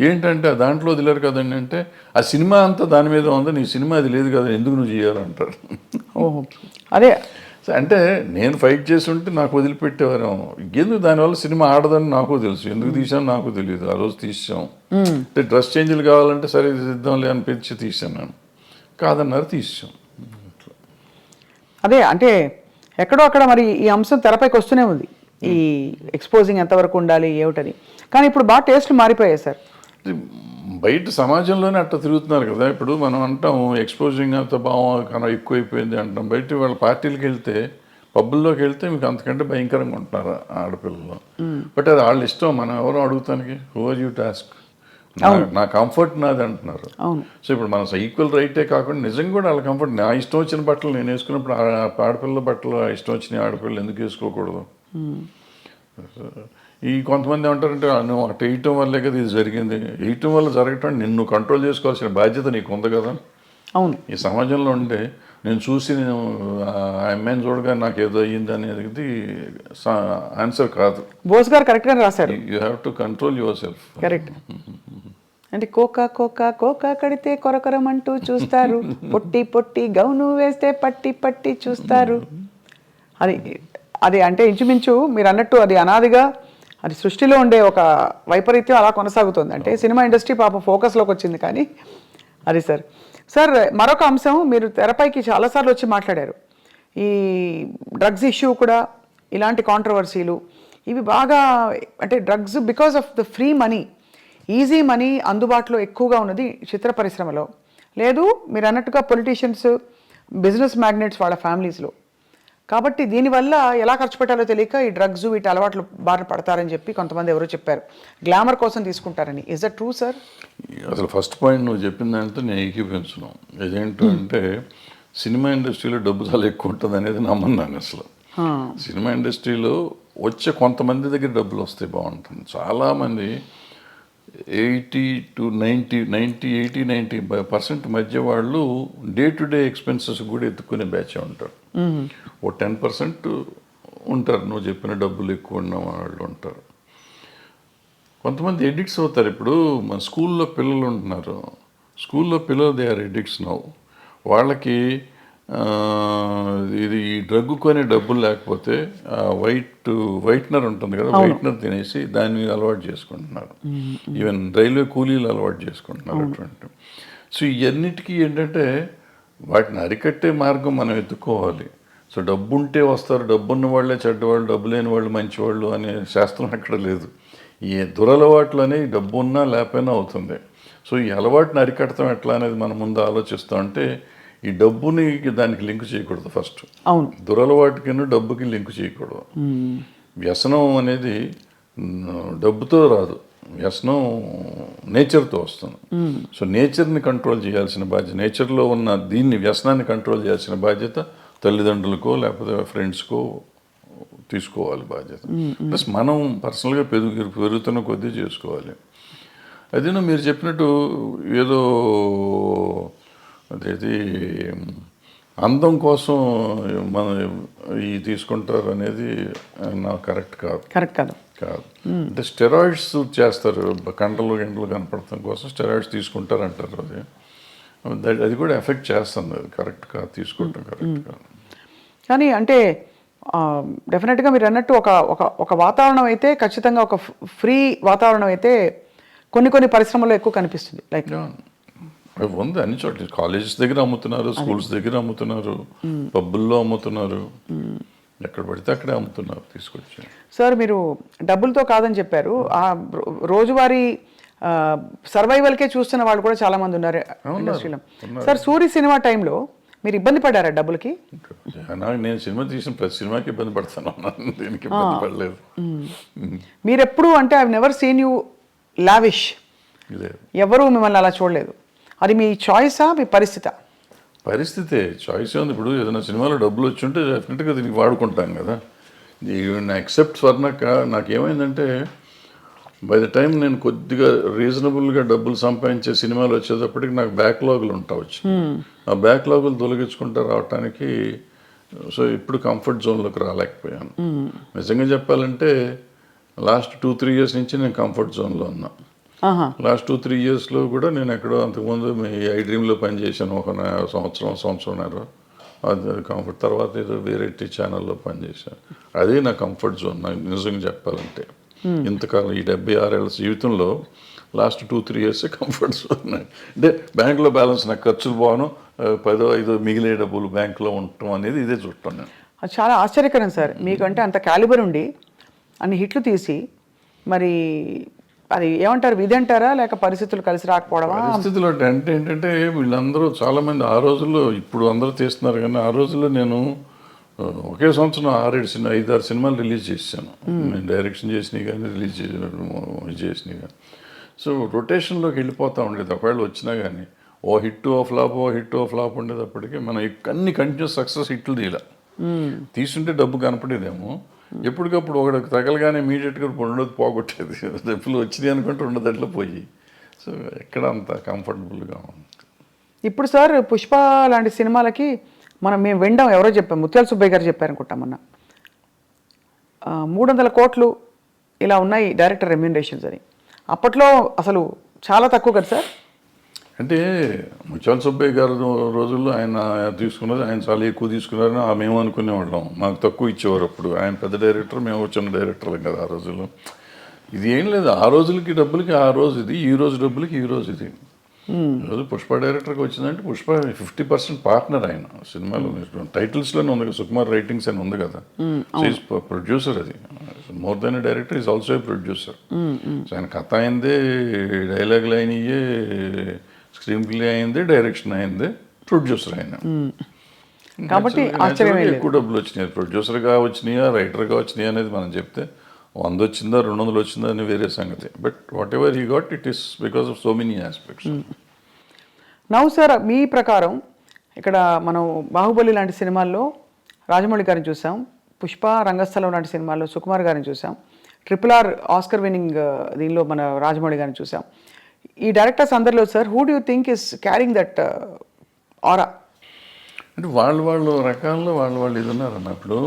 ఏంటంటే దాంట్లో వదిలేరు కదండి అంటే, ఆ సినిమా అంతా దాని మీద ఉంది, నీ సినిమా అది లేదు కదా, ఎందుకు నువ్వు చేయాలంటారు. ఓహో, అదే అంటే నేను ఫైట్ చేసి ఉంటే నాకు వదిలిపెట్టేవారు. ఎందుకు దానివల్ల సినిమా ఆడదని నాకు తెలుసు, ఎందుకు తీసాను నాకు తెలియదు. ఆ రోజు తీసాం అంటే డ్రెస్ చేంజ్లు కావాలంటే సరే ఇద్దాంలే అనిపించి తీసాను నేను, కాదన్నారు తీసాం. అదే అంటే ఎక్కడో అక్కడ మరి ఈ అంశం తెరపైకి వస్తూనే ఉంది, ఈ ఎక్స్పోజింగ్ ఎంతవరకు ఉండాలి ఏమిటని. కానీ ఇప్పుడు బాగా టేస్ట్లు మారిపోయాయి సార్. బయట సమాజంలోనే అట్లా తిరుగుతున్నారు కదా. ఇప్పుడు మనం అంటాం ఎక్స్పోజింగ్ అంత బాగా ఎక్కువైపోయింది అంటాం. బయట వాళ్ళ పార్టీలకు వెళ్తే, పబ్బుల్లోకి వెళ్తే మీకు అంతకంటే భయంకరంగా ఉంటున్నారు ఆడపిల్లలు. బట్ అది వాళ్ళ ఇష్టం, మనం ఎవరో అడుగుతానికి, హూ ఆర్ యూ టాస్క్, నా కంఫర్ట్ నాది అంటున్నారు. సో ఇప్పుడు మన ఈక్వల్ రైటే కాకుండా నిజంగా కూడా వాళ్ళ కంఫర్ట్, నా ఇష్టం వచ్చిన బట్టలు నేను వేసుకున్నప్పుడు ఆడపిల్లల బట్టలు ఇష్టం వచ్చిన ఆడపిల్లలు ఎందుకు వేసుకోకూడదు. ఈ కొంతమంది ఏమంటారంటే నువ్వు అటు వేయటం వల్లే కదా ఇది జరిగింది, వేయటం వల్ల జరగటం నిన్ను కంట్రోల్ చేసుకోవాల్సిన బాధ్యత నీకు ఉంది కదా. అవును, ఈ సమాజంలో ఉంటే నేను చూసి నేను ఆ అమ్మాయిని చూడగా నాకు ఏదో అయ్యింది అనేది ఆన్సర్ కాదు. బోస్ గారు కరెక్ట్గా రాశారు, you have to control your self. Correct. అంటే కోకా కడితే కొరకొరమంటూ చూస్తారు, పొట్టి గౌను వేస్తే పట్టి చూస్తారు. అది అంటే ఇంచుమించు మీరు అన్నట్టు అది అనాదిగా అది సృష్టిలో ఉండే ఒక వైపరీత్యం అలా కొనసాగుతుంది. అంటే సినిమా ఇండస్ట్రీ పాపం ఫోకస్లోకి వచ్చింది కానీ అది సార్ మరొక అంశం, మీరు తెరపైకి చాలాసార్లు వచ్చి మాట్లాడారు, ఈ డ్రగ్స్ ఇష్యూ కూడా, ఇలాంటి కాంట్రవర్సీలు ఇవి బాగా, అంటే drugs because of the free money, easy money అందుబాటులో ఎక్కువగా ఉన్నది చిత్ర పరిశ్రమలో. లేదు మీరు అన్నట్టుగా పొలిటీషియన్స్, బిజినెస్ మ్యాగ్నెట్స్ వాళ్ళ ఫ్యామిలీస్లో. కాబట్టి దీనివల్ల ఎలా ఖర్చు పెట్టాలో తెలియక ఈ డ్రగ్స్ వీటి అలవాట్లు బారిన పడతారని చెప్పి కొంతమంది ఎవరో చెప్పారు, గ్లామర్ కోసం తీసుకుంటారని. Is that true sir? అసలు ఫస్ట్ పాయింట్ నువ్వు చెప్పిన దాంతో నేను ఏకీపించను. ఇదేంటంటే సినిమా ఇండస్ట్రీలో డబ్బు చాలా ఎక్కువ ఉంటుంది అనేది నమ్మన్నాను. అసలు సినిమా ఇండస్ట్రీలో వచ్చే కొంతమంది దగ్గర డబ్బులు వస్తే బాగుంటుంది. చాలామంది 80% మధ్య వాళ్ళు డే టు డే ఎక్స్పెన్సెస్ కూడా ఎత్తుకునే బ్యాచ్ ఉంటారు. ఓ 10% ఉంటారు నువ్వు చెప్పిన డబ్బులు ఎక్కువ ఉన్న వాళ్ళు ఉంటారు. కొంతమంది ఎడిక్ట్స్ అవుతారు. ఇప్పుడు మన స్కూల్లో పిల్లలు ఉంటున్నారు, స్కూల్లో పిల్లలు దే ఆర్ ఎడిక్ట్స్ నౌ. వాళ్ళకి ఇది ఈ డ్రగ్ కొనే డబ్బులు లేకపోతే వైట్నర్ ఉంటుంది కదా, వైట్నర్ తినేసి దాన్ని అలవాటు చేసుకుంటున్నారు. ఈవెన్ రైల్వే కూలీలు అలవాటు చేసుకుంటున్నారు అటువంటి. సో ఇవన్నిటికీ ఏంటంటే వాటిని అరికట్టే మార్గం మనం ఎత్తుకోవాలి. సో డబ్బు ఉంటే వస్తారు, డబ్బున్న వాళ్ళే చెడ్డవాళ్ళు, డబ్బు లేని వాళ్ళు మంచివాళ్ళు అనే శాస్త్రం అక్కడ లేదు. ఈ దురలవాట్లు అనేవి డబ్బు ఉన్నా లేకపోయినా అవుతుంది. సో ఈ అలవాటుని అరికడతాం ఎట్లా అనేది మనం ముందు ఆలోచిస్తాం. అంటే ఈ డబ్బుని దానికి లింక్ చేయకూడదు ఫస్ట్. అవును, దురలవాటుకి డబ్బుకి లింక్ చేయకూడదు. వ్యసనం అనేది డబ్బుతో రాదు, వ్యసనం నేచర్తో వస్తుంది. సో నేచర్ని కంట్రోల్ చేయాల్సిన బాధ్యత, నేచర్లో ఉన్న దీన్ని వ్యసనాన్ని కంట్రోల్ చేయాల్సిన బాధ్యత తల్లిదండ్రులకో లేకపోతే ఫ్రెండ్స్కో తీసుకోవాలి బాధ్యత. ప్లస్ మనం పర్సనల్గా పెరుగుతున్న కొద్దీ చేసుకోవాలి. అదేనా మీరు చెప్పినట్టు ఏదో అదేది అందం కోసం మనం ఈ తీసుకుంటారు అనేది నాకు కరెక్ట్ కాదు. అంటే స్టెరాయిడ్స్ చేస్తారు, కండలు కనపడటం కోసం స్టెరాయిడ్స్ తీసుకుంటారు అంటారు. అది కూడా ఎఫెక్ట్ చేస్తుంది, అది కరెక్ట్ కాదు, తీసుకోవటం కరెక్ట్ కాదు. కానీ అంటే డెఫినెట్గా మీరు అన్నట్టు ఒక వాతావరణం అయితే ఖచ్చితంగా ఒక ఫ్రీ వాతావరణం అయితే కొన్ని పరిశ్రమల్లో ఎక్కువ కనిపిస్తుంది. లైక్ ఉంది అన్ని చోట్ల, కాలేజెస్ దగ్గర అమ్ముతున్నారు, స్కూల్స్ దగ్గర అమ్ముతున్నారు, పబ్బుల్లో అమ్ముతున్నారు, ఎక్కడ పడితే అక్కడే అమ్ముతున్నారు తీసుకొచ్చి. సార్ మీరు డబ్బులతో కాదని చెప్పారు, ఆ రోజువారీ సర్వైవల్కే చూస్తున్న వాళ్ళు కూడా చాలా మంది ఉన్నారు ఇండస్ట్రీలో. సార్ సూరి సినిమా టైంలో మీరు ఇబ్బంది పడ్డారా డబ్బులకి? నేను సినిమా తీసిన ప్రతి సినిమాకి ఇబ్బంది పడతాను, దీనికి ఇబ్బంది పడలేదు. మీరు ఎప్పుడు అంటే I never seen you lavish, లేదు, ఎవరు మిమ్మల్ని అలా చూడలేదు. అది మీ చాయిసా మీ పరిస్థితా? పరిస్థితే, చాయిస్ ఉంది. ఇప్పుడు ఏదైనా సినిమాలో డబ్బులు వచ్చి ఉంటే డెఫినెట్గా దీనికి వాడుకుంటాం కదా. ఎక్సెప్ట్ స్వర్ణక్క నాకేమైందంటే బై ద టైం నేను కొద్దిగా రీజనబుల్గా డబ్బులు సంపాదించే సినిమాలు వచ్చేటప్పటికి నాకు బ్యాక్లాగులు ఉంటావచ్చు. ఆ బ్యాక్లాగులు తొలగించుకుంటూ రావటానికి సో ఇప్పుడు కంఫర్ట్ జోన్లోకి రాలేకపోయాను. నిజంగా చెప్పాలంటే లాస్ట్ 2-3 ఇయర్స్ నుంచి నేను కంఫర్ట్ జోన్లో ఉన్నా. లాస్ట్ 2-3 ఇయర్స్లో కూడా నేను ఎక్కడో అంతకుముందు మీ ఐ డ్రీమ్లో పనిచేశాను ఒక సంవత్సరంన్నర. అది కంఫర్ట్. తర్వాత ఏదో వేరే ఛానల్లో పనిచేశాను. అదే నా కంఫర్ట్ జోన్. నాకు నిజంగా చెప్పాలంటే ఇంతకాలం ఈ 76 ఏళ్ళ జీవితంలో లాస్ట్ 2-3 ఇయర్స్ కంఫర్ట్ జోన్. అంటే బ్యాంకులో బ్యాలెన్స్ నాకు ఖర్చులు పోను, 10-5 మిగిలే డబ్బులు బ్యాంకులో ఉండటం అనేది ఇదే చూస్తాను నేను. అది చాలా ఆశ్చర్యకరం సార్. మీకంటే అంత క్యాలిబర్ ఉండి అన్ని హిట్లు తీసి మరి అది ఏమంటారు, విధి అంటారా లేక పరిస్థితులు కలిసి రాకపోవడమా? పరిస్థితులు అంటే ఏంటంటే వీళ్ళందరూ చాలామంది ఆ రోజుల్లో, ఇప్పుడు అందరూ తీస్తున్నారు కానీ ఆ రోజుల్లో నేను ఒకే సంవత్సరం 5-6 సినిమాలు రిలీజ్ చేశాను. నేను డైరెక్షన్ చేసినవి కానీ రిలీజ్ చేసినవి కానీ. సో రొటేషన్లోకి వెళ్ళిపోతూ ఉండేది. ఒకవేళ వచ్చినా కానీ ఓ హిట్ ఓ ఫ్లాప్ ఉండేటప్పటికీ మనం అన్ని కంటిన్యూస్ సక్సెస్ హిట్లు తీయాలి. తీసుంటే డబ్బు కనపడేదేమో, ఎప్పటికప్పుడు ఒకటి తగలగానే ఇమీడియట్గా ఉండదు, పోగొట్టేది. డబ్బులు వచ్చినాయి అనుకుంటే ఉండదట్లో పోయి. సో ఎక్కడ అంత కంఫర్టబుల్గా ఉంది. ఇప్పుడు సార్ పుష్ప లాంటి సినిమాలకి మేము వినడం ఎవరో చెప్పాం, ముత్యాల సుబ్బయ్య గారు చెప్పారనుకుంటాం మొన్న, 300 కోట్లు ఇలా ఉన్నాయి డైరెక్టర్ రెమ్యూనరేషన్స్ అని. అప్పట్లో అసలు చాలా తక్కువ కదా సార్. అంటే ముత్యాల సుబ్బయ్య గారు రోజుల్లో ఆయన తీసుకున్నది, ఆయన చాలా ఎక్కువ తీసుకున్నారని మేము అనుకునేవాళ్ళం. మాకు తక్కువ ఇచ్చేవారు అప్పుడు. ఆయన పెద్ద డైరెక్టర్, మేము చిన్న డైరెక్టర్లం కదా ఆ రోజుల్లో. ఇది ఏం లేదు, ఆ రోజులకి డబ్బులకి ఆ రోజు ఇది, ఈ రోజు డబ్బులకి ఈ రోజు ఇది. ఈరోజు పుష్ప డైరెక్టర్కి వచ్చిందంటే పుష్ప 50% పార్ట్నర్ ఆయన సినిమాలో. టైటిల్స్లోనే ఉంది కదా, సుకుమార్ రైటింగ్స్ అని ఉంది కదా. ప్రొడ్యూసర్, అది more than A director is also a producer. So ఆయన కథ అయిందే, డైలాగులు అయినయే, స్క్రీన్ ప్లే అయింది, డైరెక్షన్ అయింది, ప్రొడ్యూసర్ అయినా. కాబట్టి ఎక్కువ డబ్బులు వచ్చినాయి. ప్రొడ్యూసర్గా వచ్చినాయా రైటర్గా వచ్చినాయా అనేది మనం చెప్తే 100 వచ్చిందా 200 వచ్చిందా అని వేరే సంగతి. But whatever he got, it is because of so many aspects. Now sir, మీ ప్రకారం ఇక్కడ మనం బాహుబలి లాంటి సినిమాల్లో రాజమౌళి గారిని చూసాం, పుష్ప రంగస్థలం లాంటి సినిమాల్లో సుకుమార్ గారిని చూసాం, RRR ఆస్కర్ విన్నింగ్ దీనిలో మన రాజమౌళి గారిని చూసాం. ఈ డైరెక్టర్స్ అందరిలో sir, who do you think is carrying that ఆరా? అంటే వాళ్ళు రకాల్లో వాళ్ళు ఇది ఉన్నారన్న. ఇప్పుడు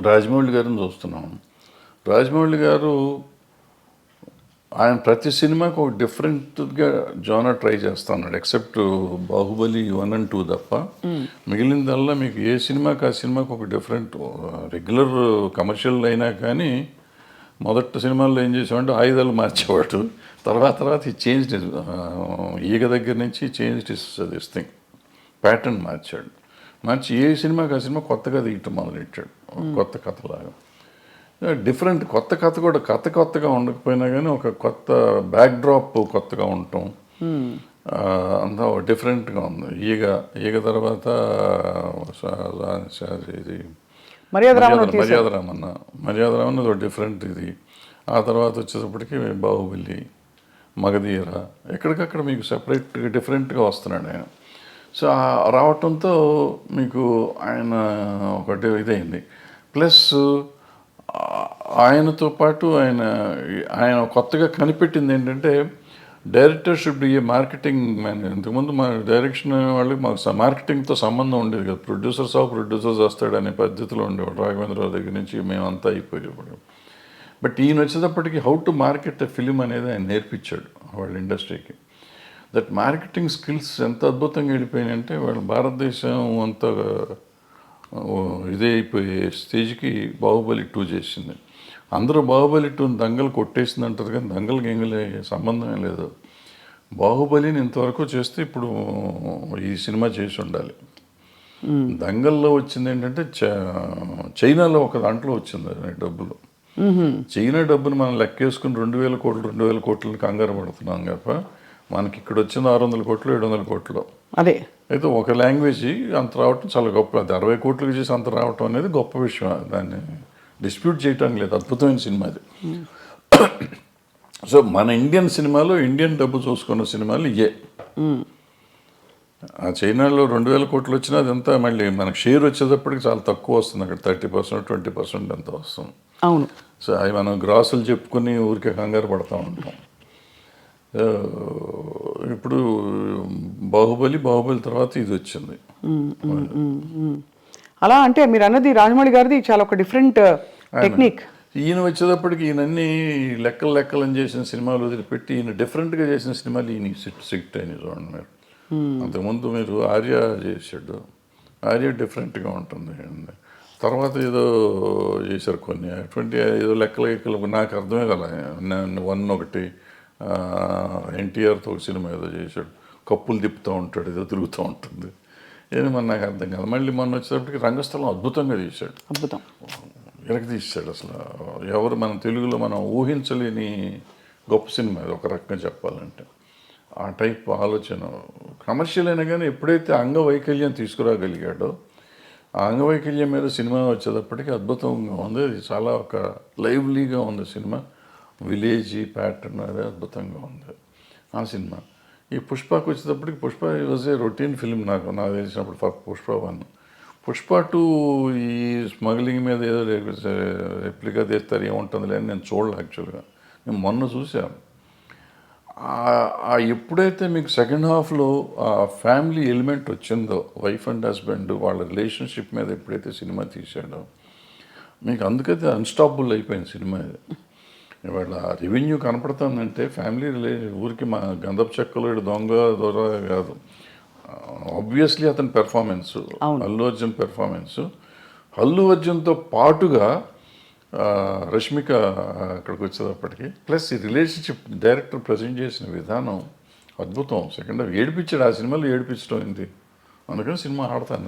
రాజమౌళి గారిని చూస్తున్నాం. రాజమౌళి గారు ఆయన ప్రతి సినిమాకి ఒక డిఫరెంట్గా జోనర్ ట్రై చేస్తా ఉన్నాడు. ఎక్సెప్ట్ బాహుబలి 1 and 2 తప్ప మిగిలిందల్లా మీకు ఏ సినిమాకి ఆ సినిమాకి ఒక డిఫరెంట్. రెగ్యులర్ కమర్షియల్ అయినా కానీ మొదటి సినిమాల్లో ఏం చేసామంటే ఆయుధాలు మార్చేవాడు. తర్వాత ఈ చేంజ్, ఈగ దగ్గర నుంచి చేంజ్ దిస్ థింగ్, ప్యాటర్న్ మార్చి ఏ సినిమాకి ఆ సినిమా కొత్తగా తీయటం మొదలెట్టాడు. కొత్త కథలాగా డిఫరెంట్. కొత్త కథ కూడా కొత్తగా ఉండకపోయినా కానీ ఒక కొత్త బ్యాక్డ్రాప్ కొత్తగా ఉండటం అంతా డిఫరెంట్గా ఉంది. ఈగ తర్వాత ఇది మర్యాద రామన్న ఒక డిఫరెంట్ ఇది. ఆ తర్వాత వచ్చేటప్పటికి బాహుబలి, మగధీర, ఎక్కడికక్కడ మీకు సెపరేట్గా డిఫరెంట్గా వస్తున్నాడు ఆయన. సో రావటంతో మీకు ఆయన ఒకటి ఇదైంది. ప్లస్ ఆయనతో పాటు ఆయన కొత్తగా కనిపెట్టింది ఏంటంటే director should be A marketing man. ఇంతకుముందు మా డైరెక్షన్ వాళ్ళకి మాకు మార్కెటింగ్తో సంబంధం ఉండేది కదా. ప్రొడ్యూసర్స్ వస్తాడనే పద్ధతిలో ఉండేవాడు. రాఘవేంద్రరావు దగ్గర నుంచి మేమంతా అయిపోయేప్పుడు. బట్ ఈయన వచ్చేటప్పటికి how to market a film అనేది ఆయన నేర్పించాడు వాళ్ళ ఇండస్ట్రీకి. దట్ మార్కెటింగ్ స్కిల్స్ ఎంత అద్భుతంగా వెళ్ళిపోయినాయంటే వాళ్ళు భారతదేశం అంతా ఇదే అయిపోయే స్టేజ్కి బాహుబలి 2 చేసింది. అందరూ బాహుబలి 2 దంగలు కొట్టేసింది అంటారు కానీ దంగలకి ఎంగలే సంబంధమే లేదు. బాహుబలిని ఇంతవరకు చేస్తే ఇప్పుడు ఈ సినిమా చేసి ఉండాలి. దంగల్లో వచ్చింది ఏంటంటే చైనాలో ఒక దాంట్లో వచ్చింది డబ్బులు. చైనా డబ్బుని మనం లెక్కేసుకుని 2,000 కోట్లు 2,000 కోట్లని కంగారు పడుతున్నాం తప్ప మనకి ఇక్కడ వచ్చింది 600 కోట్లు 700 కోట్లు. అదే అయితే ఒక లాంగ్వేజ్ అంత రావటం చాలా గొప్ప. అది 60 కోట్లకి చేసి అంత రావటం అనేది గొప్ప విషయం. దాన్ని డిస్ప్యూట్ చేయటం లేదు. అద్భుతమైన సినిమా అది. సో మన ఇండియన్ సినిమాలో ఇండియన్ డబ్బు చూసుకున్న సినిమాలు ఇయే. ఆ చైనాలో 2,000 కోట్లు వచ్చినా అదంతా మళ్ళీ మనకు షేర్ వచ్చేటప్పటికి చాలా తక్కువ వస్తుంది. అక్కడ 30% 20% అంత వస్తుంది. అవును. సో అవి మనం గ్రాసులు చెప్పుకొని ఊరికే కంగారు పడుతూ ఉంటాం. ఇప్పుడు బాహుబలి తర్వాత ఇది వచ్చింది. అలా అంటే మీరు అన్నది రాజమౌళి గారిది చాలా ఒక డిఫరెంట్ టెక్నిక్. ఈయన వచ్చేటప్పటికి ఈయనన్నీ లెక్కలు అని చేసిన సినిమాలు వదిలిపెట్టి ఈయన డిఫరెంట్గా చేసిన సినిమాలు ఈయన సిట్ అయినాయి చూడండి మీరు. అంతకుముందు మీరు ఆర్య చేశాడు. ఆర్య డిఫరెంట్గా ఉంటుంది. తర్వాత ఏదో చేశారు కొన్ని అటువంటి ఏదో లెక్కలు నాకు అర్థమే కదా. 1 ఒకటి ఎన్టీఆర్తో ఒక సినిమా ఏదో చేశాడు. కప్పులు తిప్పుతూ ఉంటాడు, ఏదో తిరుగుతూ ఉంటుంది. ఏది మన నాకు అర్థం కాదు. మళ్ళీ మొన్న వచ్చేటప్పటికి రంగస్థలం అద్భుతంగా తీశాడు. అద్భుతం వెనక్కి తీశాడు. అసలు ఎవరు మన తెలుగులో మనం ఊహించలేని గొప్ప సినిమా అది ఒక రకంగా చెప్పాలంటే. ఆ టైప్ ఆలోచన కమర్షియల్ అయినా కానీ ఎప్పుడైతే అంగవైకల్యం తీసుకురాగలిగాడో ఆ అంగవైకల్యం మీద సినిమా వచ్చేటప్పటికి అద్భుతంగా ఉంది. అది చాలా ఒక లైవ్లీగా ఉంది సినిమా. విలేజీ ప్యాటర్న్ అది అద్భుతంగా ఉంది ఆ సినిమా. ఈ పుష్పకి వచ్చేటప్పటికి Pushpa was a routine film నాకు తెలిసినప్పుడు. పుష్ప 1, పుష్ప 2 ఈ స్మగ్లింగ్ మీద ఏదో రెప్లికా తీస్తారు ఏముంటుందిలే అని నేను చూడలే. యాక్చువల్గా నేను మొన్న చూశాను. ఎప్పుడైతే మీకు సెకండ్ హాఫ్లో ఆ ఫ్యామిలీ ఎలిమెంట్ వచ్చిందో, వైఫ్ అండ్ హస్బెండ్ వాళ్ళ రిలేషన్షిప్ మీద ఎప్పుడైతే సినిమా తీశాడో మీకు అందుకైతే అన్స్టాపబుల్ అయిపోయింది సినిమా. ఇది ఇవాళ రెవెన్యూ కనపడుతుందంటే ఫ్యామిలీ ఊరికి మా గంధపు చెక్కలు దొంగ కాదు. ఆబ్వియస్లీ అతని పెర్ఫార్మెన్స్, అల్లు అర్జున్ పెర్ఫార్మెన్స్, అల్లు అర్జున్తో పాటుగా రష్మిక అక్కడికి వచ్చేటప్పటికి ప్లస్ ఈ రిలేషన్షిప్ డైరెక్టర్ ప్రజెంట్ చేసిన విధానం అద్భుతం. సెకండ్ హాఫ్ ఏడిపించాడు. ఆ సినిమాలో ఏడిపించడం అయింది. అందుకని సినిమా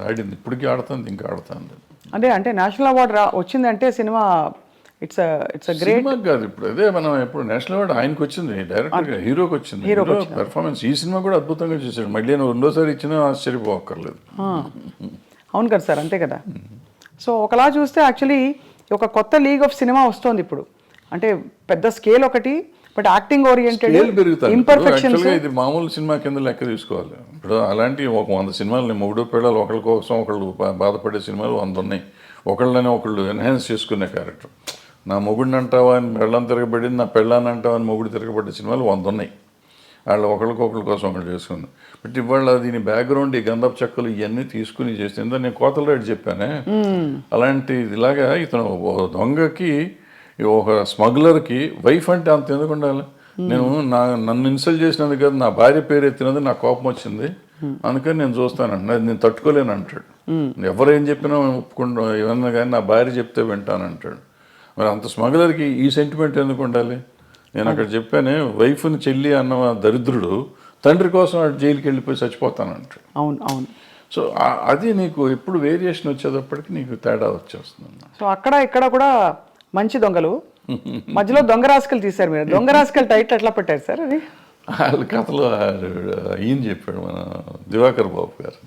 ఆడింది, ఇప్పటికీ ఆడుతుంది, ఇంకా ఆడుతుంది. అంటే నేషనల్ అవార్డు వచ్చిందంటే సినిమా ఇట్స్ గ్రేట్ సినిమా కాదు. ఇప్పుడు అదే మనం ఇప్పుడు నేషనల్ అవార్డు ఆయనకు వచ్చింది, డైరెక్టర్గా హీరోకి వచ్చింది. హీరో పెర్ఫార్మెన్స్ ఈ సినిమా కూడా అద్భుతంగా చేశాడు. మళ్ళీ నేను రెండోసారి ఇచ్చినా ఆశ్చర్యపోక్కర్లేదు. అవును కదా సార్, అంతే కదా. సో ఒకలా చూస్తే యాక్చువల్లీ ఒక కొత్త లీగ్ ఆఫ్ సినిమా వస్తుంది ఇప్పుడు. అంటే పెద్ద స్కేల్ ఒకటి, బట్ యాక్టింగ్ ఓరియంటెడ్ ఇంపర్ఫెక్షన్స్. ఇది మామూలు సినిమా కింద లెక్క తీసుకోవాలి. ఇప్పుడు అలాంటి ఒక 100 సినిమాలు మొగుడు పిల్లలు ఒకళ్ళ కోసం ఒకళ్ళు బాధపడే సినిమాలు 100 ఉన్నాయి. ఒకళ్ళని ఒకళ్ళు ఎన్హాన్స్ చేసుకునే క్యారెక్టర్. నా మొగుడిని అంటావా అని పెళ్ళం తిరగబడింది, నా పెళ్ళాన్ని అంటావా అని మొగుడు తిరగబడ్డ సినిమాలు 100 ఉన్నాయి. వాళ్ళు ఒకళ్ళకొకళ్ళ కోసం ఒకళ్ళు చేసుకుంది. బట్ ఇవాళ దీని బ్యాక్గ్రౌండ్ ఈ గంధపు చెక్కలు ఇవన్నీ తీసుకుని చేసింది. నేను కోతల రేటు చెప్పానే, అలాంటి ఇలాగా ఇతను దొంగకి ఒక స్మగ్లర్కి వైఫ్ అంటే అంత ఎందుకు ఉండాలి? నేను నన్ను ఇన్సల్ట్ చేసినందుకు కదా, నా భార్య పేరు ఎత్తినది నాకు కోపం వచ్చింది, అందుకని నేను చూస్తానండి, అది నేను తట్టుకోలేను అంటాడు. ఎవరేం చెప్పినా ఒప్పుకుంటా, ఏమన్నా కానీ నా భార్య చెప్తే వింటానంటాడు. మరి అంత స్మగ్లర్కి ఈ సెంటిమెంట్ ఎందుకు ఉండాలి? నేను అక్కడ చెప్పానే, వైఫ్ని చెల్లి అన్న దరిద్రుడు తండ్రి కోసం జైలుకి వెళ్ళిపోయి చచ్చిపోతానంటాడు. అవును అవును. సో అది నీకు ఎప్పుడు వేరియేషన్ వచ్చేటప్పటికి నీకు తేడా వచ్చేస్తుంది. సో అక్కడ ఇక్కడ కూడా మంచి దొంగలు, మధ్యలో దొంగ రాసుకలు తీశారు మీరు. దొంగ రాసుకలు టైటిల్ ఎట్లా పెట్టారు సార్? అది వాళ్ళ కథలో ఈయన చెప్పాడు, మన దివాకర్ బాబు గారు.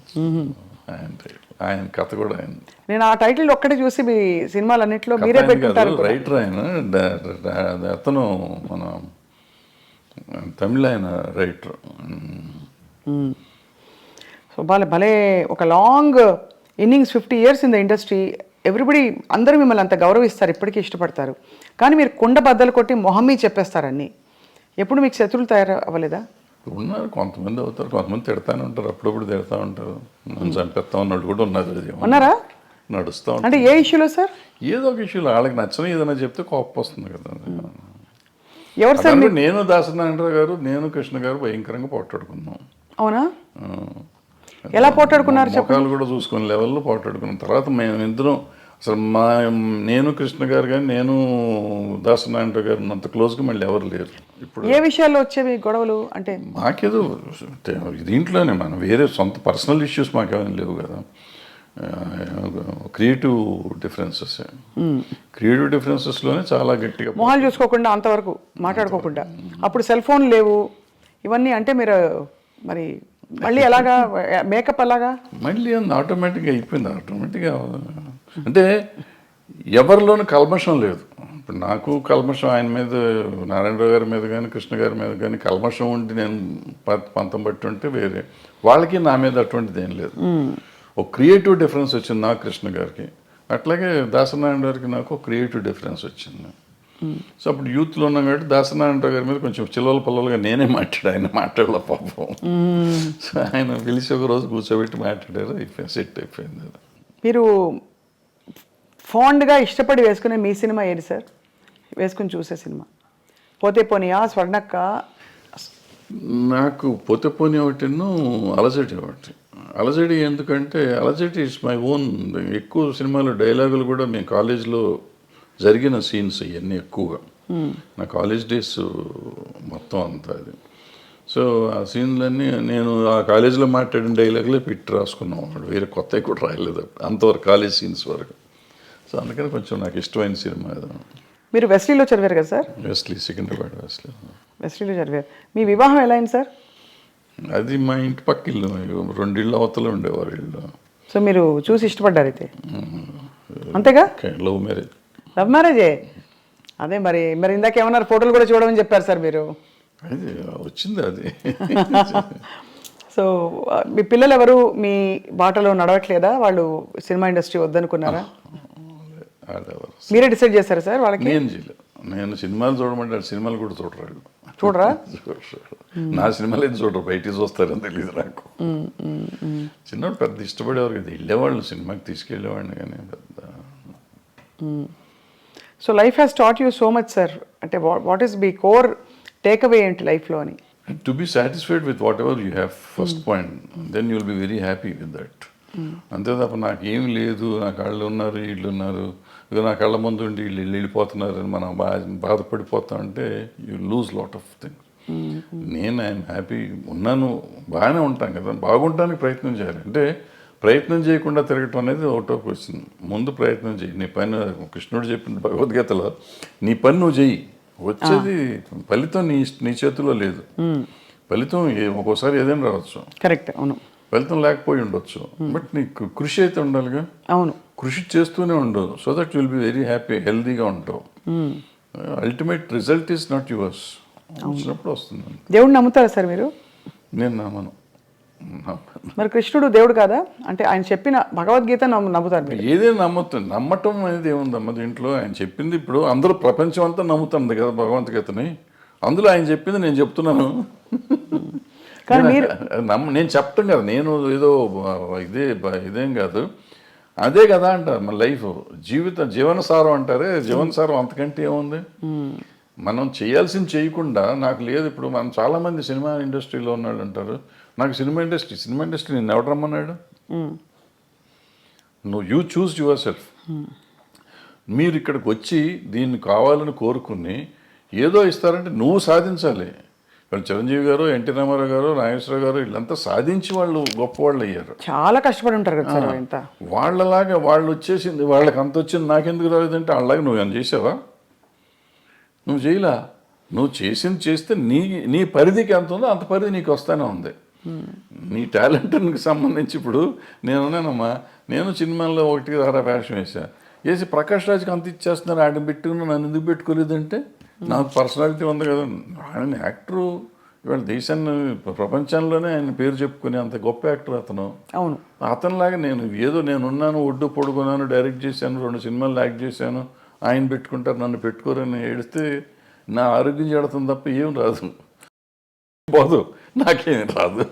ఆయన కథ కూడా ఆయన. నేను ఆ టైటిల్ ఒక్కటే చూసి మీ సినిమాలన్నింటిలో మీరే పెట్టుకుంటారు. రైటర్ ఆయన, అతను మన తమిళ ఆయన రైటర్. సో భలే ఒక long innings, 50 years in the industry. Everybody అందరూ మిమ్మల్ని అంత గౌరవిస్తారు, ఇప్పటికీ ఇష్టపడతారు. కానీ మీరు కుండ బద్దలు కొట్టి మొహమ్మీ చెప్పేస్తారు అన్నీ. ఎప్పుడు మీకు శత్రువులు తయారు అవ్వలేదా? ఉన్నారు, కొంతమంది అవుతారు, కొంతమంది తిడతానే ఉంటారు, అప్పుడప్పుడు తిడతా ఉంటారు. నన్ను చంపేస్తా ఉన్నాడు కూడా ఉన్నారు. ఉన్నారా? నడుస్తూ ఉంటారు. అంటే ఏ ఇష్యూలో సార్? ఏదో ఒక ఇష్యూలో వాళ్ళకి నచ్చని ఏదైనా చెప్తే కోపం వస్తుంది కదా. ఎవరు సార్? నేను దాసనారాయణరావు గారు, నేను కృష్ణ గారు భయంకరంగా పోట్లాడుకున్నాం. అవునా? ఎలా పోట్లాడుకున్నారు? ముఖాలు కూడా చూసుకునే లెవెల్లో పోట్లాడుకున్నాం. తర్వాత మేము ఇద్దరం అసలు నేను కృష్ణ గారు కానీ నేను దాసనారాయణరావు గారు అంత క్లోజ్గా మళ్ళీ ఎవరు లేరు. ఇప్పుడు ఏ విషయాల్లో వచ్చేవి గొడవలు? అంటే మాకేదో దీంట్లోనే మనం వేరే సొంత పర్సనల్ ఇష్యూస్ మాకేమైనా లేవు కదా. Creative differences. క్రియేటివ్ డిఫరెన్సెస్లోనే చాలా గట్టిగా మొహాలు చూసుకోకుండా అంతవరకు మాట్లాడుకోకుండా. అప్పుడు సెల్ ఫోన్ లేవు ఇవన్నీ. అంటే మీరు మరి మళ్ళీ ఎలాగా మేకప్ అలాగా మళ్ళీ ఆటోమేటిక్గా అయిపోయింది. ఆటోమేటిక్గా అంటే ఎవరిలోనూ కల్మషం లేదు. ఇప్పుడు నాకు కల్మషం ఆయన మీద, నారాయణరావు గారి మీద కానీ కృష్ణ గారి మీద కానీ కల్మషం ఉండి నేను పంతం బట్టి ఉంటే వేరే, వాళ్ళకి నా మీద అటువంటిది ఏం లేదు. ఒక క్రియేటివ్ డిఫరెన్స్ వచ్చింది నాకు కృష్ణ గారికి, అట్లాగే దాసనారాయణ గారికి నాకు ఒక క్రియేటివ్ డిఫరెన్స్ వచ్చింది. సో అప్పుడు యూత్లో ఉన్నాం కాబట్టి దాసనారాయణరావు గారి మీద కొంచెం చిల్లల పల్లలుగా నేనే మాట్లాడు, ఆయన మాట్లాడలే పాపం. సో ఆయన పిలిచి ఒక రోజు కూర్చోబెట్టి మాట్లాడారు, అయిపోయింది, సెట్ అయిపోయింది. అది మీరు ఫాండ్గా ఇష్టపడి వేసుకునే మీ సినిమా ఏది సార్? వేసుకుని చూసే సినిమా పోతే పోనీయా, స్వర్ణక్క? నాకు పోతే పోనీ ఒకటిను, అలజడి ఒకటి. అలజడి ఎందుకంటే అలజడి ఇట్స్ మై ఓన్. ఎక్కువ సినిమాలు డైలాగులు కూడా మేము కాలేజ్లో జరిగిన సీన్స్ ఇవన్నీ ఎక్కువగా నా కాలేజ్ డేస్ మొత్తం అంతా అది. సో ఆ సీన్లన్నీ నేను ఆ కాలేజీలో మాట్లాడిన డైలాగులే పెట్టి రాసుకున్నాం. వేరే కొత్తవి కూడా రాయలేదు అంతవరకు, కాలేజ్ సీన్స్ వరకు. సో అందుకని కొంచెం నాకు ఇష్టమైన సినిమా అది. మీరు వెస్లీలో చదివారు కదా సార్? వెస్లీ, సికింద్రాబాద్ వెస్లీలో చదివారు. మీ వివాహం ఎలా అయింది సార్? అది మా ఇంటి పక్క ఇల్లు, 2 ఇళ్ళు అవతల ఉండేవారు ఇల్లు. సో మీరు చూసి ఇష్టపడ్డారు అయితే, అంతేగా? Love marriage. లవ్ మ్యారేజే. అదే మరి మరి ఇందాక ఏమన్నారు, ఫోటోలు కూడా చూడమని చెప్పారు సార్ మీరు. అది వచ్చింది అది. సో మీ పిల్లలు ఎవరు మీ బాటలో నడవట్లేదా? వాళ్ళు సినిమా ఇండస్ట్రీ వద్దనుకున్నారా? మీరే డిసైడ్ చేశారా సార్ వాళ్ళకి? నేను చేయలేదు. నేను సినిమాలు చూడమంటే సినిమాలు కూడా చూడరు. చూడరా? నా సినిమాలు ఏం చూడరు, బయటికి చూస్తారని తెలియదు నాకు. చిన్నప్పుడు పెద్ద ఇష్టపడేవారు కదా, వెళ్ళేవాళ్ళు సినిమాకి, తీసుకెళ్ళేవాడిని కానీ పెద్ద. So life has taught you so much sir. అంటే వాట్ ఈస్ మీ కోర్ టేక్ అవే ఏంటి లైఫ్లో అని? To be satisfied with whatever you have first point, then you will be very happy with that. అంతే తప్ప నాకేమి లేదు, నా కళ్ళు ఉన్నారు, వీళ్ళు ఉన్నారు, ఇక నా కళ్ళ ముందు ఉండి వీళ్ళు వెళ్ళిపోతున్నారు అని మనం బాధపడిపోతాం అంటే you lose lot of things. నేను ఐఎమ్ హ్యాపీ ఉన్నాను, బాగానే ఉంటాం కదా, బాగుంటానికి ప్రయత్నం చేయాలి. అంటే ప్రయత్నం చేయకుండా తిరగటం అనేది ఒకటోకి వచ్చింది. ముందు ప్రయత్నం చేయి, నీ పని కృష్ణుడు చెప్పిన భగవద్గీతలో నీ పని నువ్వు చెయ్యి, వచ్చేది ఫలితం నీ చేతిలో లేదు. ఫలితం ఒక్కోసారి ఏదైనా రావచ్చు, కరెక్ట్, అవును, ఫలితం లేకపోయి ఉండొచ్చు, బట్ నీకు కృషి అయితే ఉండాలిగా. అవును, కృషి చేస్తూనే ఉండవు, so that will be very happy, హెల్దీగా ఉంటావు. Ultimate result is not yours, వచ్చినప్పుడు వస్తుంది. దేవుడిని నమ్ముతారా సార్ మీరు? నేను నమ్మను. మరి కృష్ణుడు దేవుడు కాదా? అంటే ఆయన చెప్పిన భగవద్గీత నమ్ముతారు మీరు? ఏదైనా నమ్మటం అనేది ఏముందమ్మ దీంట్లో. ఆయన చెప్పింది ఇప్పుడు అందరూ ప్రపంచం అంతా నమ్ముతుంది కదా భగవద్గీతని, అందులో ఆయన చెప్పింది నేను చెప్తున్నాను. కానీ మీరు నేను చెప్తాం కదా, నేను ఏదో ఇదేం కాదు, అదే కదా అంటారు మన లైఫ్, జీవనసారం అంటారే, జీవనసారం అంతకంటే ఏముంది. మనం చేయాల్సింది చేయకుండా నాకు లేదు. ఇప్పుడు మనం చాలామంది సినిమా ఇండస్ట్రీలో ఉన్నాళ్ళు అంటారు, నాకు సినిమా ఇండస్ట్రీ నేను ఎవడు రమ్మన్నాడు? నువ్వు యూ చూస్ యువర్ సెల్ఫ్. మీరు ఇక్కడికి వచ్చి దీన్ని కావాలని కోరుకుని ఏదో ఇస్తారంటే నువ్వు సాధించాలి. ఇప్పుడు చిరంజీవి గారు, ఎన్టీ రామారావు గారు, నాగేశ్వరరావు గారు వీళ్ళంతా సాధించి వాళ్ళు గొప్పవాళ్ళు అయ్యారు. చాలా కష్టపడి ఉంటారు కదా సార్. ఇంత వాళ్ళలాగా వాళ్ళు వచ్చేసింది, వాళ్ళకి అంత వచ్చింది నాకెందుకు రాలేదంటే వాళ్ళలాగా నువ్వు ఏమైనా చేసావా? నువ్వు చేయలా. నువ్వు చేస్తే నీ పరిధికి ఎంత ఉందో అంత పరిధి నీకు వస్తానే ఉంది. నీ టాలెంట్కి సంబంధించి ఇప్పుడు నేనున్నానమ్మా, నేను సినిమాల్లో 1 వేషం వేసి ప్రకాష్ రాజ్కి అంత ఇచ్చేస్తున్నారు, ఆడిని పెట్టుకుని నన్ను ఎందుకు పెట్టుకోలేదంటే నాకు పర్సనాలిటీ ఉంది కదా. ఆయన యాక్టరు, ఇవాళ దేశాన్ని ప్రపంచంలోనే ఆయన పేరు చెప్పుకునే అంత గొప్ప యాక్టర్ అతను. అవును, అతనిలాగా నేనున్నాను, ఒడ్డు పొడుగున్నాను, డైరెక్ట్ చేశాను, 2 సినిమాలు యాక్ట్ చేశాను, ఆయన పెట్టుకుంటారు నన్ను పెట్టుకోరని ఏడిస్తే నా ఆరోగ్యం చెడుతుంది తప్ప ఏం రాదు, పోదు, నాకేం రాదు.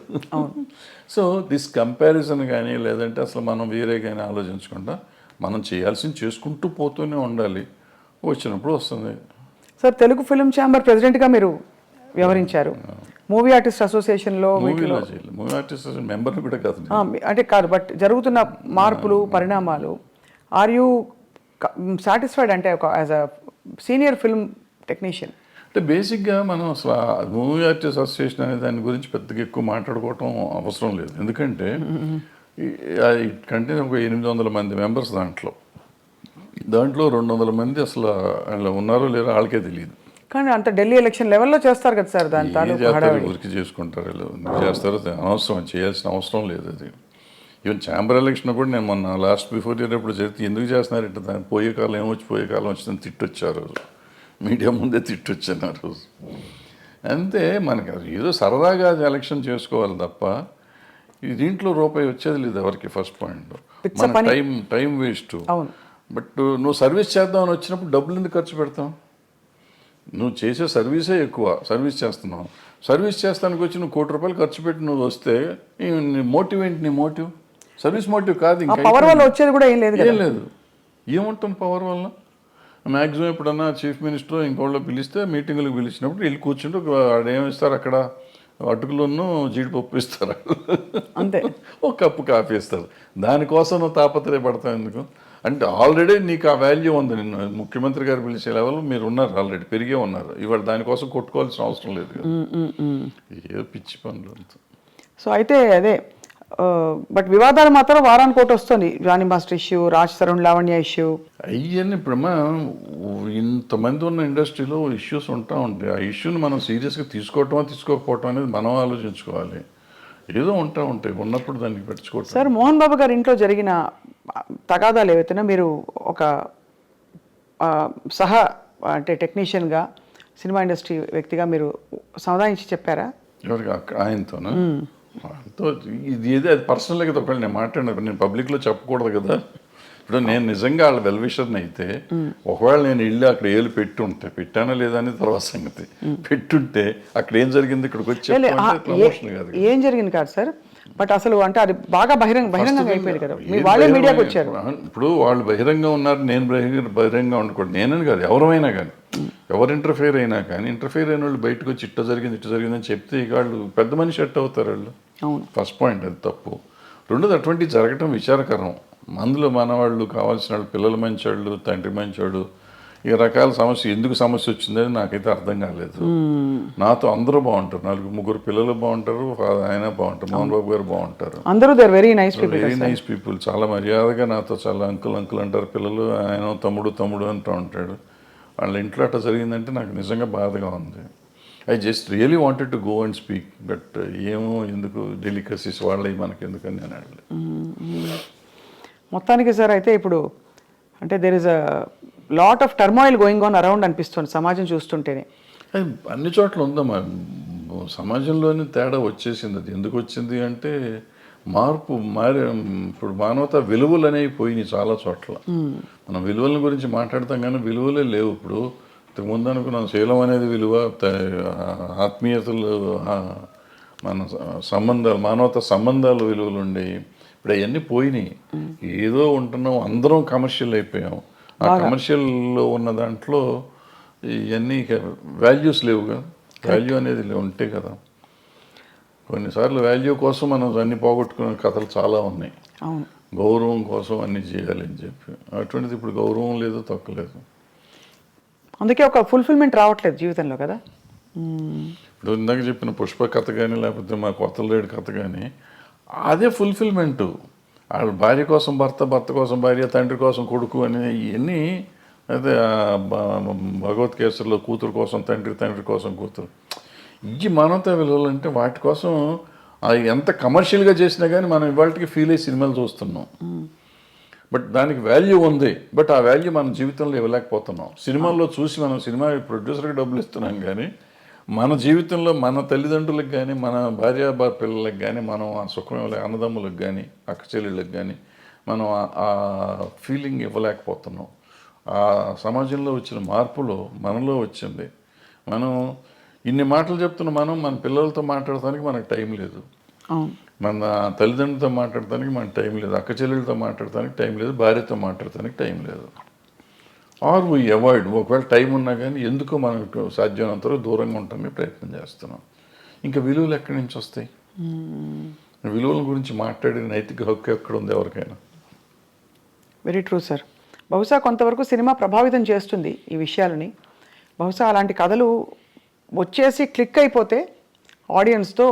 సో దిస్ కంపారిజన్ కానీ లేదంటే అసలు మనం వేరే కానీ ఆలోచించకుండా మనం చేయాల్సింది చేసుకుంటూ పోతూనే ఉండాలి, వచ్చినప్పుడు వస్తుంది. సార్ తెలుగు ఫిల్మ్ ఛాంబర్ ప్రెసిడెంట్గా మీరు వ్యవహరించారు. మూవీ ఆర్టిస్ట్ అసోసియేషన్లో మూవీ ఆర్టిస్ట్ అసోసియేషన్ మెంబర్ని కూడా కాదు, అంటే కాదు, బట్ జరుగుతున్న మార్పులు పరిణామాలు, ఆర్ యూ సాటిస్ఫైడ్? అంటే ఒక as a senior film technician. అంటే బేసిక్గా మనం అసలు మూవీ ఆర్టిస్ట్ అసోసియేషన్ అనే దాని గురించి పెద్దగా ఎక్కువ మాట్లాడుకోవటం అవసరం లేదు. ఎందుకంటే కంటే ఒక 800 మంది మెంబర్స్ దాంట్లో 200 మంది అసలు వాళ్ళు ఉన్నారో లేరో వాళ్ళకే తెలియదు. కానీ అంత ఢిల్లీ ఎలక్షన్ లెవెల్లో చేస్తారు కదా సార్, దాని ఏం తాలూకు చేస్తారు, హడావిడి. ఊరికి చేసుకుంటారు వీళ్ళు. ఎందుకు చేస్తారో అనవసరం, చేయాల్సిన అవసరం లేదు అది. ఈవెన్ ఛాంబర్ ఎలక్షన్ కూడా నేను మొన్న లాస్ట్ బిఫోర్ ఇయర్ ఎప్పుడు జరిగితే ఎందుకు చేస్తున్నారు ఇట్లా, దాన్ని పోయే కాలం ఏమొచ్చి పోయే కాలం వచ్చిందని తిట్టొచ్చారు రోజు, మీడియా ముందే తిట్టొచ్చాను ఆ రోజు. అంతే, మనకి అది ఏదో సరదాగా ఎలక్షన్ చేసుకోవాలి తప్ప ఈ దీంట్లో రూపాయి వచ్చేది లేదు ఎవరికి. ఫస్ట్ పాయింట్, మన టైం వేస్ట్. అవును. బట్ నువ్వు సర్వీస్ చేద్దామని వచ్చినప్పుడు డబ్బులు ఎందుకు ఖర్చు పెడతావు? నువ్వు చేసే సర్వీసే ఎక్కువ, సర్వీస్ చేస్తున్నావు. సర్వీస్ చేస్తానికి వచ్చి నువ్వు ₹1,00,00,000 ఖర్చు పెట్టి నువ్వు వస్తే నీ మోటివ్ ఏంటి? నీ మోటివ్ సర్వీస్ మోటివ్ కాదు. ఇంకా పవర్ వల్ల వచ్చేది కూడా ఏం లేదు, ఏం లేదు. ఏముంటాం పవర్ వల్ల? మ్యాక్సిమం ఎప్పుడన్నా చీఫ్ మినిస్టర్ ఇంకోళ్ళు పిలిస్తే మీటింగులకు పిలిచినప్పుడు వెళ్ళి కూర్చుంటే ఏమిస్తారు అక్కడ, అటుకులను జీడిపప్పు ఇస్తారు, అంతే. ఒక కప్పు కాఫీ ఇస్తారు. దానికోసం నువ్వు తాపత్రయపడతావు ఎందుకు? అంటే ఆల్రెడీ నీకు ఆ వాల్యూ ఉంది. నిన్ను ముఖ్యమంత్రి గారు పిలిచే లెవెల్ మీరు ఉన్నారు, ఆల్రెడీ పెరిగే ఉన్నారు. ఇవాళ దానికోసం కొట్టుకోవాల్సిన అవసరం లేదు కదా. ఏదో పిచ్చి పనులు అంతా. సో అయితే అదే, బట్ వివాదాలు మాత్రం వారానికి ఒకటి వస్తుంది. Jani master issue, Raj Tarun Lavanya issue, అవన్నీ ఇప్పుడు ఇంతమంది ఉన్న ఇండస్ట్రీలో ఇష్యూస్ ఉంటా ఉంటాయి. ఆ ఇష్యూని మనం సీరియస్గా తీసుకోకపోవటం అనేది మనం ఆలోచించుకోవాలి. ఏదో ఉంటాయి, ఉన్నప్పుడు దానికి పెట్టుకోవటం. సార్ మోహన్ బాబు గారి ఇంట్లో జరిగిన తగాదాలు ఏవైతేనా మీరు ఒక అంటే టెక్నీషియన్గా, సినిమా ఇండస్ట్రీ వ్యక్తిగా మీరు సమాధానించి చెప్పారా? ఎవరికి? ఆయనతోనా? ఆయనతో ఇది ఏదో అది పర్సనల్గా కదా. ఒకవేళ నేను మాట్లాడినప్పుడు నేను పబ్లిక్లో చెప్పకూడదు కదా. ఇప్పుడు నేను నిజంగా వాళ్ళ వెల్విషర్ని అయితే, ఒకవేళ నేను వెళ్ళి అక్కడ ఏళ్ళు పెట్టుంటే, పెట్టానా లేదా అనేది తర్వాత సంగతి, పెట్టుంటే అక్కడ ఏం జరిగింది ఇక్కడికి వచ్చి ప్రమోషన్ కాదు. ఏం జరిగింది కాదు సార్, బట్ అసలు అంటే అది బాగా బహిరంగంగా అయిపోయింది కదా, వాళ్ళే మీడియాకి వచ్చారు. ఇప్పుడు వాళ్ళు బహిరంగంగా ఉన్నారు, నేను బహిరంగంగా ఉండకూడదు. నేనని కాదు, ఎవరైనా కానీ, ఎవరు ఇంటర్ఫేర్ అయినా కానీ, ఇంటర్ఫేర్ అయిన వాళ్ళు బయటకు వచ్చి ఇట్ట జరిగింది అని చెప్తే ఇక వాళ్ళు పెద్ద మనిషి ఎట్ అవుతారు వాళ్ళు. ఫస్ట్ పాయింట్ అది తప్పు. రెండోది అటువంటివి జరగటం విచారకరం. అందులో మనవాళ్ళు కావాల్సిన వాళ్ళు, పిల్లలు మంచివాళ్ళు, తండ్రి మంచివాడు, ఈ రకాల సమస్య ఎందుకు సమస్య వచ్చిందని నాకైతే అర్థం కాలేదు. నాతో అందరూ బాగుంటారు, 4-3 పిల్లలు బాగుంటారు, ఆయన బాగుంటారు, మోహన్ బాబు గారు బాగుంటారు, అందరూ వెరీ నైస్ పీపుల్. చాలా మర్యాదగా నాతో చాలా అంకుల్ అంటారు పిల్లలు, ఆయన తమ్ముడు అంటూ ఉంటాడు. వాళ్ళ ఇంట్లో అట్లా జరిగిందంటే నాకు నిజంగా బాధగా ఉంది. I just really wanted to go and speak, but ఏమో ఎందుకు డెలికసీస్ వాళ్ళవి మనకి ఎందుకని నేను అడగలేదు. మొత్తానికి సార్ అయితే ఇప్పుడు అంటే there is a lot of turmoil going on around అనిపిస్తుంది సమాజం చూస్తుంటేనే. అన్ని చోట్ల ఉందమ్మా, సమాజంలోనే తేడా వచ్చేసింది. అది ఎందుకు వచ్చింది అంటే ఇప్పుడు మానవత విలువలు అనేవి పోయినాయి చాలా చోట్ల. మనం విలువల గురించి మాట్లాడతాం కానీ విలువలే లేవు. ఇప్పుడు ఇంతకుముందు అనుకున్నాం శీలం అనేది విలువ, ఆత్మీయతలు, మన సంబంధాలు, మానవత సంబంధాలు విలువలు ఉండేవి. ఇప్పుడు అవన్నీ పోయినాయి. ఏదో ఉంటున్నాం, అందరం కమర్షియల్ అయిపోయాం. ఆ కమర్షియల్లో ఉన్న దాంట్లో ఇవన్నీ వాల్యూస్ లేవుగా. వాల్యూ అనేది ఉంటే కదా. కొన్నిసార్లు వాల్యూ కోసం మనం అన్ని పోగొట్టుకునే కథలు చాలా ఉన్నాయి. గౌరవం కోసం అన్ని చేయాలి అని చెప్పి, అటువంటిది ఇప్పుడు గౌరవం లేదు, తక్కువలేదు. అందుకే ఒక ఫుల్ఫిల్మెంట్ రావట్లేదు జీవితంలో కదా. ఇప్పుడు ఇందాక చెప్పిన పుష్ప కథ కానీ, లేకపోతే మా కొత్తలేడు కథ కానీ, అదే ఫుల్ఫిల్మెంటు. వాళ్ళ భార్య కోసం భర్త, భర్త కోసం భార్య, తండ్రి కోసం కొడుకు అని ఇవన్నీ. అయితే భగవద్గీతలో కూతురు కోసం తండ్రి, తండ్రి కోసం కూతురు, ఈ మానవతా విలువలు అంటే వాటి కోసం ఎంత కమర్షియల్గా చేసినా కానీ మనం ఇవాళకి ఫీల్ అయ్యి సినిమాలు చూస్తున్నాం. బట్ దానికి వాల్యూ ఉంది, బట్ ఆ వాల్యూ మన జీవితంలో ఇవ్వలేకపోతున్నాం. సినిమాల్లో చూసి మనం సినిమా ప్రొడ్యూసర్కి డబ్బులు ఇస్తున్నాం కానీ మన జీవితంలో మన తల్లిదండ్రులకు కానీ, మన భార్య పిల్లలకు కానీ, మనం ఆ సుఖం అన్నదమ్ములకు కానీ, అక్క చెల్లెళ్ళకి కానీ మనం ఆ ఫీలింగ్ ఇవ్వలేకపోతున్నాం. ఆ సమాజంలో వచ్చిన మార్పులో మనలో వచ్చింది. మనం ఇన్ని మాటలు చెప్తున్న మనం మన పిల్లలతో మాట్లాడటానికి మనకు టైం లేదు, మన తల్లిదండ్రులతో మాట్లాడటానికి మనకు టైం లేదు, అక్క చెల్లెలతో మాట్లాడటానికి టైం లేదు, భార్యతో మాట్లాడటానికి టైం లేదు. Are we avoid. ఒకవేళ టైం ఉన్నా కానీ ఎందుకో మనకు సాధ్యమైనంత వరకు దూరంగా ఉండటానికి ప్రయత్నం చేస్తున్నాం. ఇంకా విలువలు ఎక్కడి నుంచి వస్తాయి? విలువల గురించి మాట్లాడే నైతిక హక్కు ఎక్కడ ఉంది ఎవరికైనా? Very true sir. బహుశా కొంతవరకు సినిమా ప్రభావితం చేస్తుంది ఈ విషయాలని. బహుశా అలాంటి కథలు వచ్చేసి క్లిక్ అయిపోతే ఆడియన్స్తో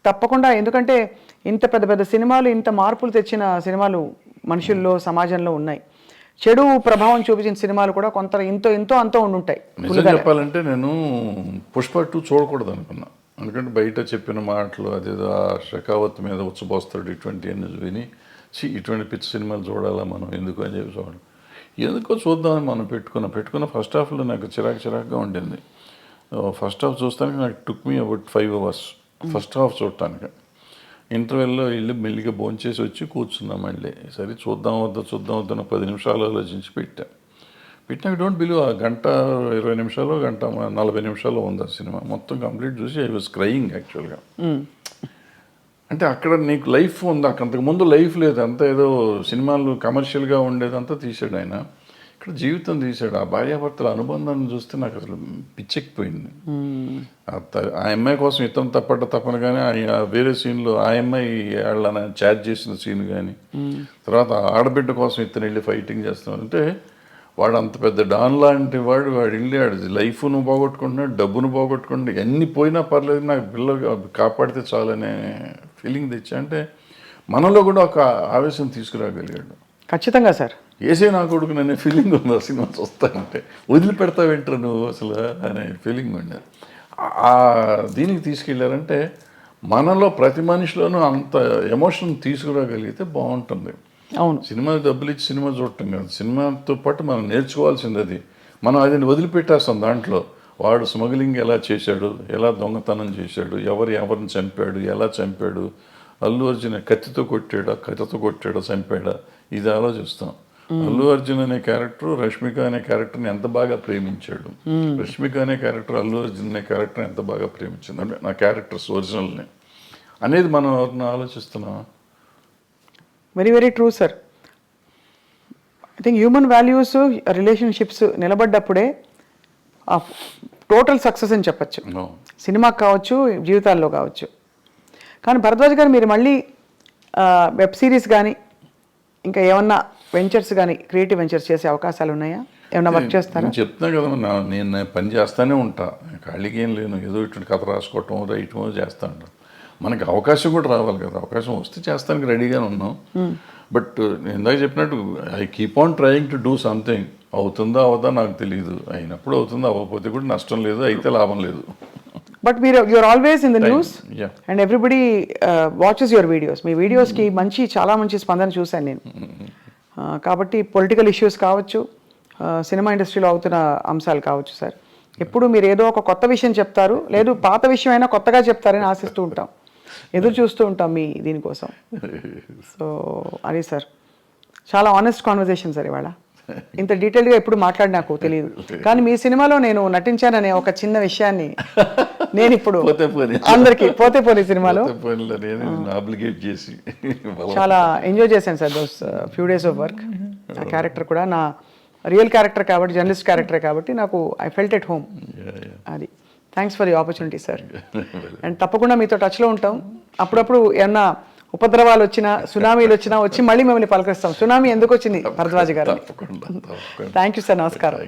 తప్పకుండా, ఎందుకంటే ఇంత పెద్ద పెద్ద సినిమాలు ఇంత మార్పులు తెచ్చిన సినిమాలు మనుషుల్లో సమాజంలో ఉన్నాయి. చెడు ప్రభావం చూపించిన సినిమాలు కూడా కొంత ఎంతో అంతో ఉండుంటాయి. నిజం చెప్పాలంటే నేను పుష్ప 2 చూడకూడదు అనుకున్నా. ఎందుకంటే బయట చెప్పిన మాటలు అదేదో ఆ షెకావత్ మీద ఉచ్చబోస్తాడు ఇటువంటి అన్ని విని ఇటువంటి పిచ్చి సినిమాలు చూడాలా మనం ఎందుకు అని చెప్పి చూడండి. ఎందుకో చూద్దామని మనం పెట్టుకున్న ఫస్ట్ హాఫ్లో నాకు చిరాకుగా ఉండింది. ఫస్ట్ హాఫ్ చూస్తానికి నాకు took me about 5 hours first half చూడటానికి. ఇంటర్వెల్లో వెళ్ళి మెల్లిగా భోంచేసి వచ్చి కూర్చున్నాం మళ్ళీ. సరే చూద్దాం వద్దా 10 నిమిషాలు ఆలోచించి పెట్టినాక డోంట్ బిలీవ్ ఆ గంట 20 నిమిషాలు గంట 40 నిమిషాలు ఉంది ఆ సినిమా మొత్తం కంప్లీట్ చూసి ఐ వాజ్ క్రయింగ్ యాక్చువల్గా. అంటే అక్కడ నీకు లైఫ్ ఉంది, అంతకుముందు లైఫ్ లేదు, అంతా ఏదో సినిమాలు కమర్షియల్గా ఉండేదంతా తీసాడు ఆయన. ఇక్కడ జీవితం తీసాడు. ఆ భార్యాభర్తల అనుబంధాన్ని చూస్తే నాకు అసలు పిచ్చెక్కిపోయింది. ఆ అమ్మాయి కోసం ఇతను తప్పన కానీ వేరే సీన్లో ఆ అమ్మాయి వాళ్ళని చాట్ చేసిన సీన్ కానీ, తర్వాత ఆడబిడ్డ కోసం ఇతను వెళ్ళి ఫైటింగ్ చేస్తున్నాడు. అంటే వాడు అంత పెద్ద డాన్ లాంటి వాడు వెళ్ళి లైఫ్ను పోగొట్టుకుంటున్నాడు, డబ్బును పోగొట్టుకుంటున్నాడు, ఎన్ని పోయినా పర్లేదు నాకు పిల్లలు కాపాడితే చాలనే ఫీలింగ్ తెచ్చా. అంటే మనలో కూడా ఒక ఆవేశం తీసుకురాగలిగాడు. ఖచ్చితంగా సార్. ఏసే నా కొడుకు అనే ఫీలింగ్ ఉంది ఆ సినిమా చూస్తానంటే. వదిలిపెడతావేంటారు నువ్వు అసలు అనే ఫీలింగ్ ఉండేది. ఆ దీనికి తీసుకెళ్ళారంటే మనలో ప్రతి మనిషిలోనూ అంత ఎమోషన్ తీసుకురాగలిగితే బాగుంటుంది. అవును, సినిమా డబ్బులు ఇచ్చి సినిమా చూడటం కాదు, సినిమాతో పాటు మనం నేర్చుకోవాల్సింది అది. మనం అది వదిలిపెట్టేస్తాం. దాంట్లో వాడు స్మగ్లింగ్ ఎలా చేశాడు, ఎలా దొంగతనం చేశాడు, ఎవరిని చంపాడు, ఎలా చంపాడు, అల్లు అర్జున్ కత్తితో కొట్టాడా చంపాడా, ఇది ఆలోచిస్తాం. అల్లు అర్జున్ అనే క్యారెక్టర్ రష్మిక అనే క్యారెక్టర్ని ఎంత బాగా ప్రేమించాడు, రష్మిక అనే క్యారెక్టర్ అల్లు అర్జున్ అనే క్యారెక్టర్ ఎంత బాగా ప్రేమించింది, అంటే నా క్యారెక్టర్స్ ఒరిజినల్ని అనేది మనం ఎవరిని ఆలోచిస్తున్నాం. Very very true sir. I think human values relationships నిలబడ్డప్పుడే టోటల్ సక్సెస్ అని చెప్పచ్చు. సినిమాకి కావచ్చు, జీవితాల్లో కావచ్చు. కానీ భరద్వాజ్ గారు మీరు మళ్ళీ వెబ్ సిరీస్ కానీ ఇంకా ఏమన్నా వెంచర్స్ కానీ క్రియేటివ్ వెంచర్స్ చేసే అవకాశాలు ఉన్నాయా? ఏమన్నా వర్క్ చేస్తారా? చెప్తున్నా కదా, నేను పని చేస్తానే ఉంటా, ఖాళీకి ఏం లేను. ఏదో ఇటువంటి కథ రాసుకోవటం రైటమో చేస్తా ఉంటాను. మనకి అవకాశం కూడా రావాలి కదా, అవకాశం వస్తే చేస్తానికి రెడీగానే ఉన్నాం. బట్ నేను ఇందాక చెప్పినట్టు I keep on trying to do something. అవుతుందా అవదా నాకు తెలియదు, అయినప్పుడు అవుతుందా, అవ్వకపోతే కూడా నష్టం లేదు, అయితే లాభం లేదు. బట్ మీరు you're always in the news and everybody watches your videos. మీ వీడియోస్కి చాలా మంచి స్పందన చూశాను నేను. కాబట్టి పొలిటికల్ ఇష్యూస్ కావచ్చు, సినిమా ఇండస్ట్రీలో అవుతున్న అంశాలు కావచ్చు సార్, ఎప్పుడు మీరు ఏదో ఒక కొత్త విషయం చెప్తారు, లేదు పాత విషయం అయినా కొత్తగా చెప్తారని ఆశిస్తూ ఉంటాం, ఎదురు చూస్తూ ఉంటాం మీ దీనికోసం. సో అది సార్, చాలా ఆనెస్ట్ కాన్వర్జేషన్ సార్ ఇవాళ. ఇంత డీటెయిల్గా ఎప్పుడు మాట్లాడి నాకు తెలియదు, కానీ మీ సినిమాలో నేను నటించాననే ఒక చిన్న విషయాన్ని నేను ఇప్పుడు అందరికి పోతే పోనీ సినిమాలో చాలా ఎంజాయ్ చేశాను sir. Those few days of work. ఆ క్యారెక్టర్ కూడా నా రియల్ క్యారెక్టర్ కాబట్టి, జర్నలిస్ట్ క్యారెక్టర్ కాబట్టి నాకు ఐ ఫెల్ట్ ఎట్ హోమ్. అది thanks for the opportunity sir. And తప్పకుండా మీతో టచ్లో ఉంటాం. అప్పుడప్పుడు ఏమన్నా ఉపద్రవాలు వచ్చినా, సునామీలు వచ్చినా వచ్చి మళ్ళీ మిమ్మల్ని పలకరిస్తాం. సునామీ ఎందుకు వచ్చింది భరద్వాజ్ గారు? Thank you sir. నమస్కారం.